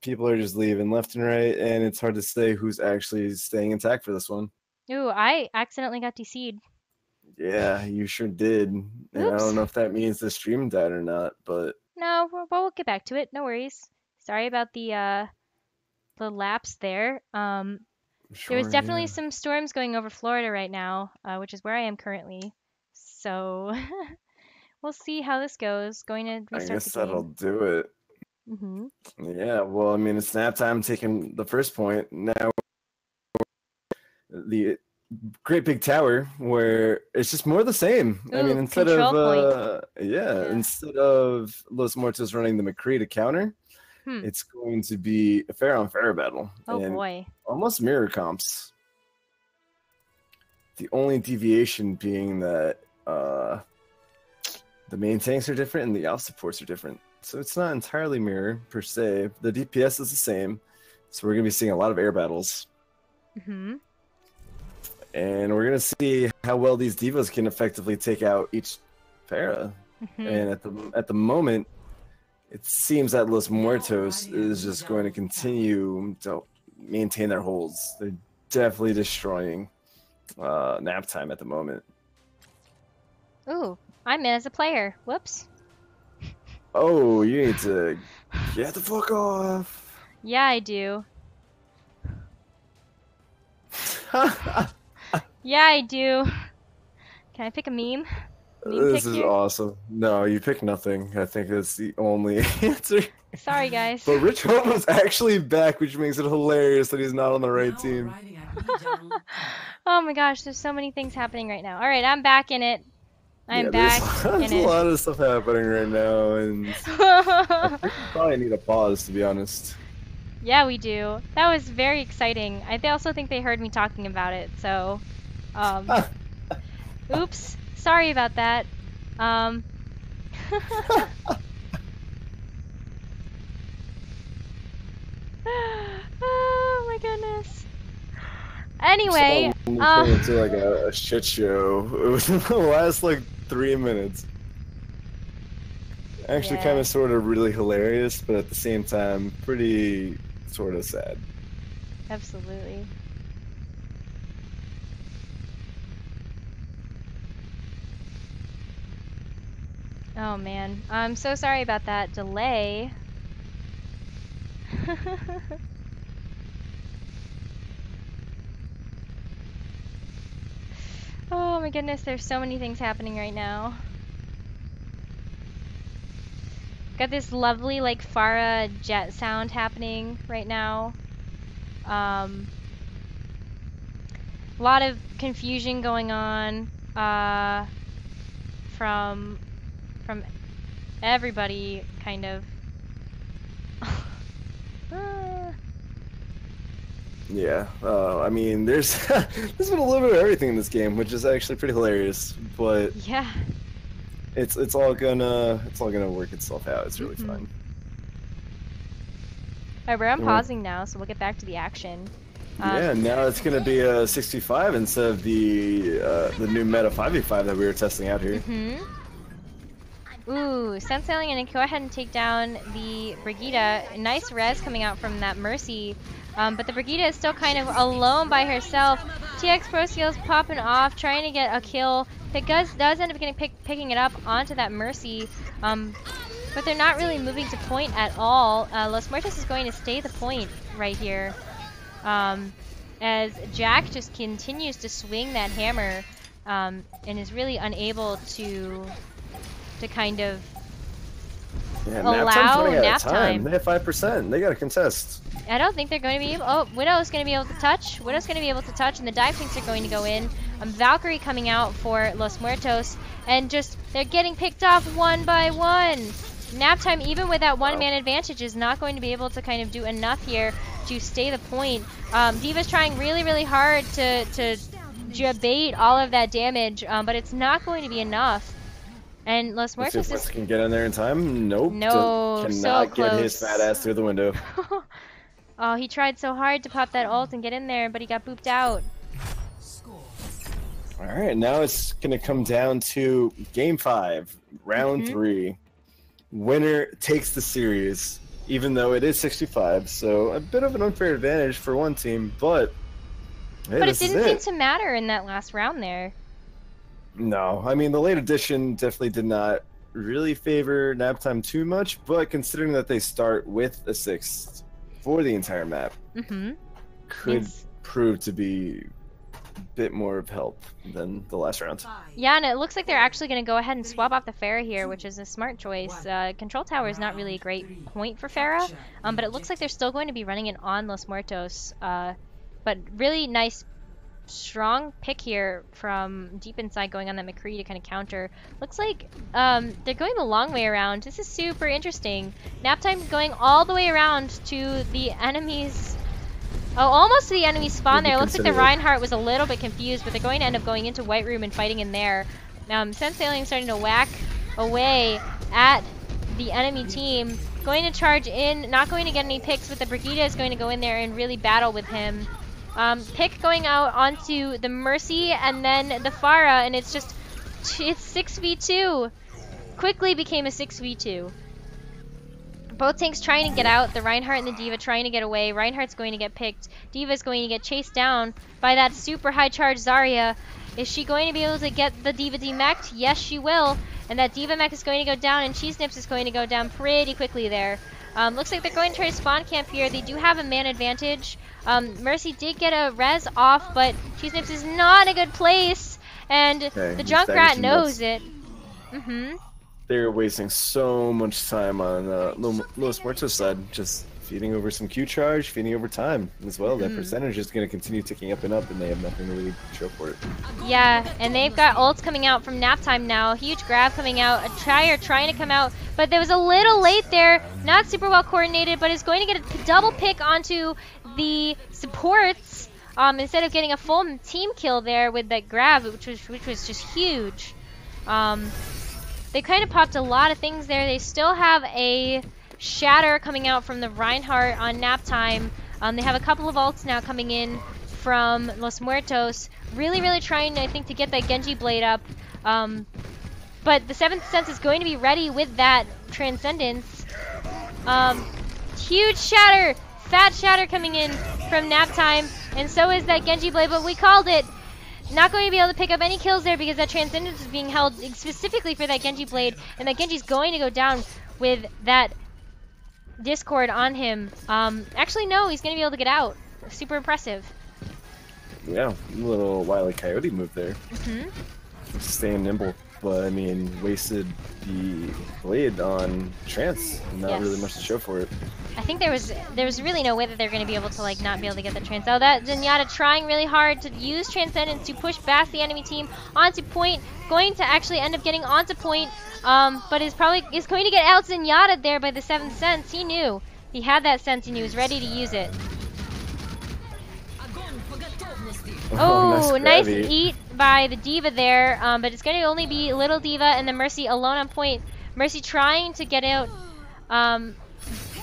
[SPEAKER 2] People are just leaving left and right, and it's hard to say who's actually staying intact for this one.
[SPEAKER 1] Ooh, I accidentally got DC'd.
[SPEAKER 2] Yeah, you sure did. And I
[SPEAKER 1] Oops.
[SPEAKER 2] don't know if that means the stream died or not, but
[SPEAKER 1] No, we'll get back to it. No worries. Sorry about the lapse there. There was
[SPEAKER 2] sure,
[SPEAKER 1] definitely
[SPEAKER 2] yeah.
[SPEAKER 1] some storms going over Florida right now, which is where I am currently. So we'll see how this goes. Going to
[SPEAKER 2] I
[SPEAKER 1] restart the
[SPEAKER 2] guess that'll
[SPEAKER 1] game.
[SPEAKER 2] do it.
[SPEAKER 1] Mhm.
[SPEAKER 2] Yeah, well, I mean, it's nap time taking the first point. Now, the great big tower where it's just more of the same. I mean,
[SPEAKER 1] Ooh, control point. Yeah.
[SPEAKER 2] instead of Los Muertos running the McCree to counter,
[SPEAKER 1] Hmm.
[SPEAKER 2] it's going to be a fair on fair battle.
[SPEAKER 1] Oh
[SPEAKER 2] And
[SPEAKER 1] boy.
[SPEAKER 2] almost mirror comps. The only deviation being that the main tanks are different and the off supports are different. So it's not entirely mirror per se. The DPS is the same. So we're going to be seeing a lot of air battles.
[SPEAKER 1] Mhm.
[SPEAKER 2] And we're going to see how well these divas can effectively take out each Pharah.
[SPEAKER 1] Mhm.
[SPEAKER 2] And at the moment, it seems that Los Muertos is just going to continue to maintain their holds. They're definitely destroying nap time at the moment.
[SPEAKER 1] Ooh, I'm in as a player. Whoops.
[SPEAKER 2] Oh, you need to get the fuck off.
[SPEAKER 1] Yeah, I do. Yeah, I do. Can I pick a meme? Meme
[SPEAKER 2] This is
[SPEAKER 1] picture?
[SPEAKER 2] awesome. No, you pick nothing. I think that's the only answer.
[SPEAKER 1] Sorry, guys.
[SPEAKER 2] But Rich Hobo's actually back, which makes it hilarious that he's not on the right team.
[SPEAKER 1] Oh my gosh, there's so many things happening right now. All right, I'm back in it. I'm
[SPEAKER 2] Yeah,
[SPEAKER 1] back
[SPEAKER 2] there's
[SPEAKER 1] in
[SPEAKER 2] a
[SPEAKER 1] it.
[SPEAKER 2] lot of stuff happening right now, and I think we probably need a pause, to be honest.
[SPEAKER 1] Yeah, we do. That was very exciting. I also think they heard me talking about it, so oops. Sorry about that. Oh my goodness. Anyway,
[SPEAKER 2] Turn into like a shit show within the last like 3 minutes. Actually,
[SPEAKER 1] Yeah.
[SPEAKER 2] kind of, sort of, really hilarious, but at the same time, pretty sort of sad.
[SPEAKER 1] Absolutely. Oh man, I'm so sorry about that delay. Oh my goodness, there's so many things happening right now. Got this lovely like Farah jet sound happening right now. A lot of confusion going on from everybody, kind of.
[SPEAKER 2] Yeah, I mean, there's there's been a little bit of everything in this game, which is actually pretty hilarious. But
[SPEAKER 1] Yeah.
[SPEAKER 2] it's all gonna work itself out. It's really fun.
[SPEAKER 1] Alright, we're unpausing now, so we'll get back to the action.
[SPEAKER 2] Yeah, now it's gonna be a 65 instead of the new meta 5v5 that we were testing out here.
[SPEAKER 1] Ooh, Sun Sailing and go ahead and take down the Brigitte. Nice res coming out from that Mercy. But the Brigitte is still kind of alone by herself. TX Pro Skills popping off, trying to get a kill. Does end up picking it up onto that Mercy. But they're not really moving to point at all. Los Muertos is going to stay the point right here. As Jack just continues to swing that hammer and is really unable to kind of allow nap time.
[SPEAKER 2] They have 5%. They got to contest.
[SPEAKER 1] I don't think they're going to be able. Oh, Widow's going to be able to touch. Widow's going to be able to touch, and the dive tanks are going to go in. Valkyrie coming out for Los Muertos, and just they're getting picked off one by one. Nap time, even with that one-man advantage, is not going to be able to kind of do enough here to stay the point. D.Va's trying really, really hard to bait all of that damage, but it's not going to be enough. And Los Muertos
[SPEAKER 2] Let's see if can get in there in time. Nope.
[SPEAKER 1] No,
[SPEAKER 2] cannot
[SPEAKER 1] so
[SPEAKER 2] get his fat ass through the window.
[SPEAKER 1] Oh, he tried so hard to pop that ult and get in there, but he got booped out.
[SPEAKER 2] All right, now it's going to come down to Game 5, Round 3. Winner takes the series, even though it is 65, so a bit of an unfair advantage for one team, but hey,
[SPEAKER 1] But it
[SPEAKER 2] this is
[SPEAKER 1] didn't
[SPEAKER 2] it.
[SPEAKER 1] seem to matter in that last round there.
[SPEAKER 2] No, I mean, the late edition definitely did not really favor nap time too much, but considering that they start with a 6th for the entire map, could prove to be a bit more of help than the last round.
[SPEAKER 1] Yeah, and it looks like they're actually going to go ahead and swap off the Pharah here, which is a smart choice. Control Tower is not really a great point for Pharah, but it looks like they're still going to be running it on Los Muertos. But really nice, strong pick here from deep inside going on that McCree to kind of counter. Looks like they're going the long way around. This is super interesting. Naptime going all the way around to the enemy's... Oh, almost to the enemy spawn there. Looks like the Reinhardt was a little bit confused, but they're going to end up going into White Room and fighting in there. Sense Alien starting to whack away at the enemy team. Going to charge in, not going to get any picks, but the Brigida is going to go in there and really battle with him. Pick going out onto the Mercy and then the Pharah, and it's 6v2. Quickly became a 6v2. Both tanks trying to get out. The Reinhardt and the D.Va trying to get away. Reinhardt's going to get picked. D.Va's going to get chased down by that super high charge Zarya. Is she going to be able to get the D.Va demech'd? Yes, she will. And that D.Va mech is going to go down, and Cheese Nips is going to go down pretty quickly there. Looks like they're going to try to spawn camp here. They do have a man advantage. Mercy did get a res off, but Cheese Nips is not a good place. And the Junkrat knows it.
[SPEAKER 2] They're wasting so much time on Los Muertos side, just feeding over some Q charge, feeding over time as well. That percentage is going to continue ticking up, and they have nothing to really show for it.
[SPEAKER 1] Yeah, and they've got ults coming out from nap time now. Huge grab coming out, a Trier trying to come out, but there was a little late there. Not super well coordinated, but is going to get a double pick onto the supports instead of getting a full team kill there with that grab, which was just huge. They kind of popped a lot of things there. They still have a Shatter coming out from the Reinhardt on nap time. They have a couple of ults now coming in from Los Muertos. Really, really trying, I think, to get that Genji blade up. But the 7th Sense is going to be ready with that Transcendence. Huge Shatter! Fat Shatter coming in from nap time. And so is that Genji blade, but we called it. Not going to be able to pick up any kills there because that Transcendence is being held specifically for that Genji blade, and that Genji's going to go down with that Discord on him. Actually, no, he's going to be able to get out. Super impressive.
[SPEAKER 2] Yeah, a little Wile E. Coyote move there. Staying nimble, but I mean, wasted the blade on Trance. Not really much to show for it.
[SPEAKER 1] I think there was really no way that they're going to be able to not be able to get the Trance. Oh, that Zenyatta trying really hard to use Transcendence to push past the enemy team onto point. Going to actually end up getting onto point, but is going to get out Zenyatta there by the 7th Sense. He knew. He had that sense and he was ready to use it. Oh, nice eat by the D.Va there, but it's going to only be Little D.Va and the Mercy alone on point. Mercy trying to get out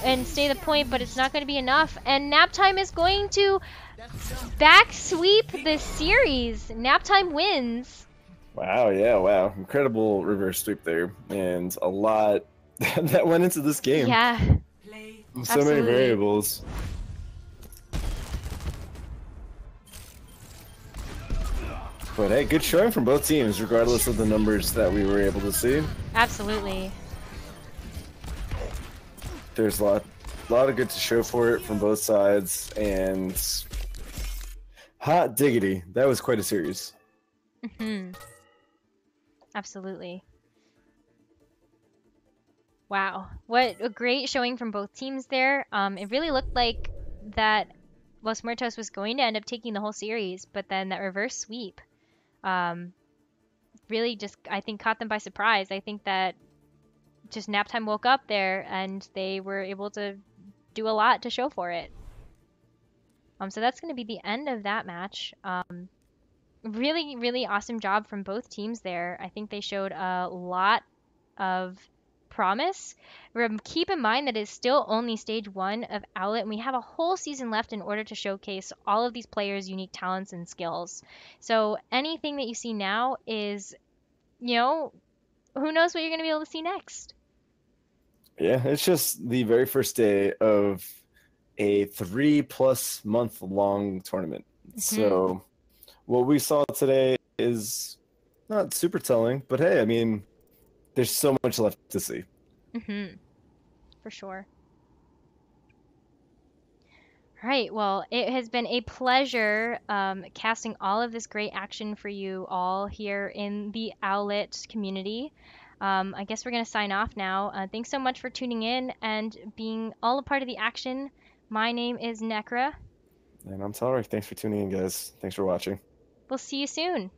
[SPEAKER 1] and stay the point, but it's not going to be enough. And Naptime is going to back sweep the series. Naptime wins.
[SPEAKER 2] Wow, yeah, wow. Incredible reverse sweep there. And a lot that went into this game.
[SPEAKER 1] Yeah.
[SPEAKER 2] So many variables. But hey, good showing from both teams, regardless of the numbers that we were able to see.
[SPEAKER 1] Absolutely.
[SPEAKER 2] There's a lot of good to show for it from both sides, and hot diggity, that was quite a series.
[SPEAKER 1] Absolutely. Wow, what a great showing from both teams there. It really looked like that Los Muertos was going to end up taking the whole series, but then that reverse sweep really just, I think, caught them by surprise. I think that just Naptime woke up there and they were able to do a lot to show for it. So that's going to be the end of that match. Really, really awesome job from both teams there. I think they showed a lot of promise. Keep in mind that it's still only stage 1 of Owlet, and we have a whole season left in order to showcase all of these players' unique talents and skills. So anything that you see now is, you know, who knows what you're going to be able to see next.
[SPEAKER 2] Yeah, it's just the very first day of a 3+ month long tournament.
[SPEAKER 1] Hmm.
[SPEAKER 2] So what we saw today is not super telling, but hey, I mean, there's so much left to see.
[SPEAKER 1] Hmm. For sure. All right. Well, it has been a pleasure casting all of this great action for you all here in the Owlet community. I guess we're going to sign off now. Thanks so much for tuning in and being all a part of the action. My name is Nekkra.
[SPEAKER 2] And I'm Telrek. Thanks for tuning in, guys. Thanks for watching.
[SPEAKER 1] We'll see you soon.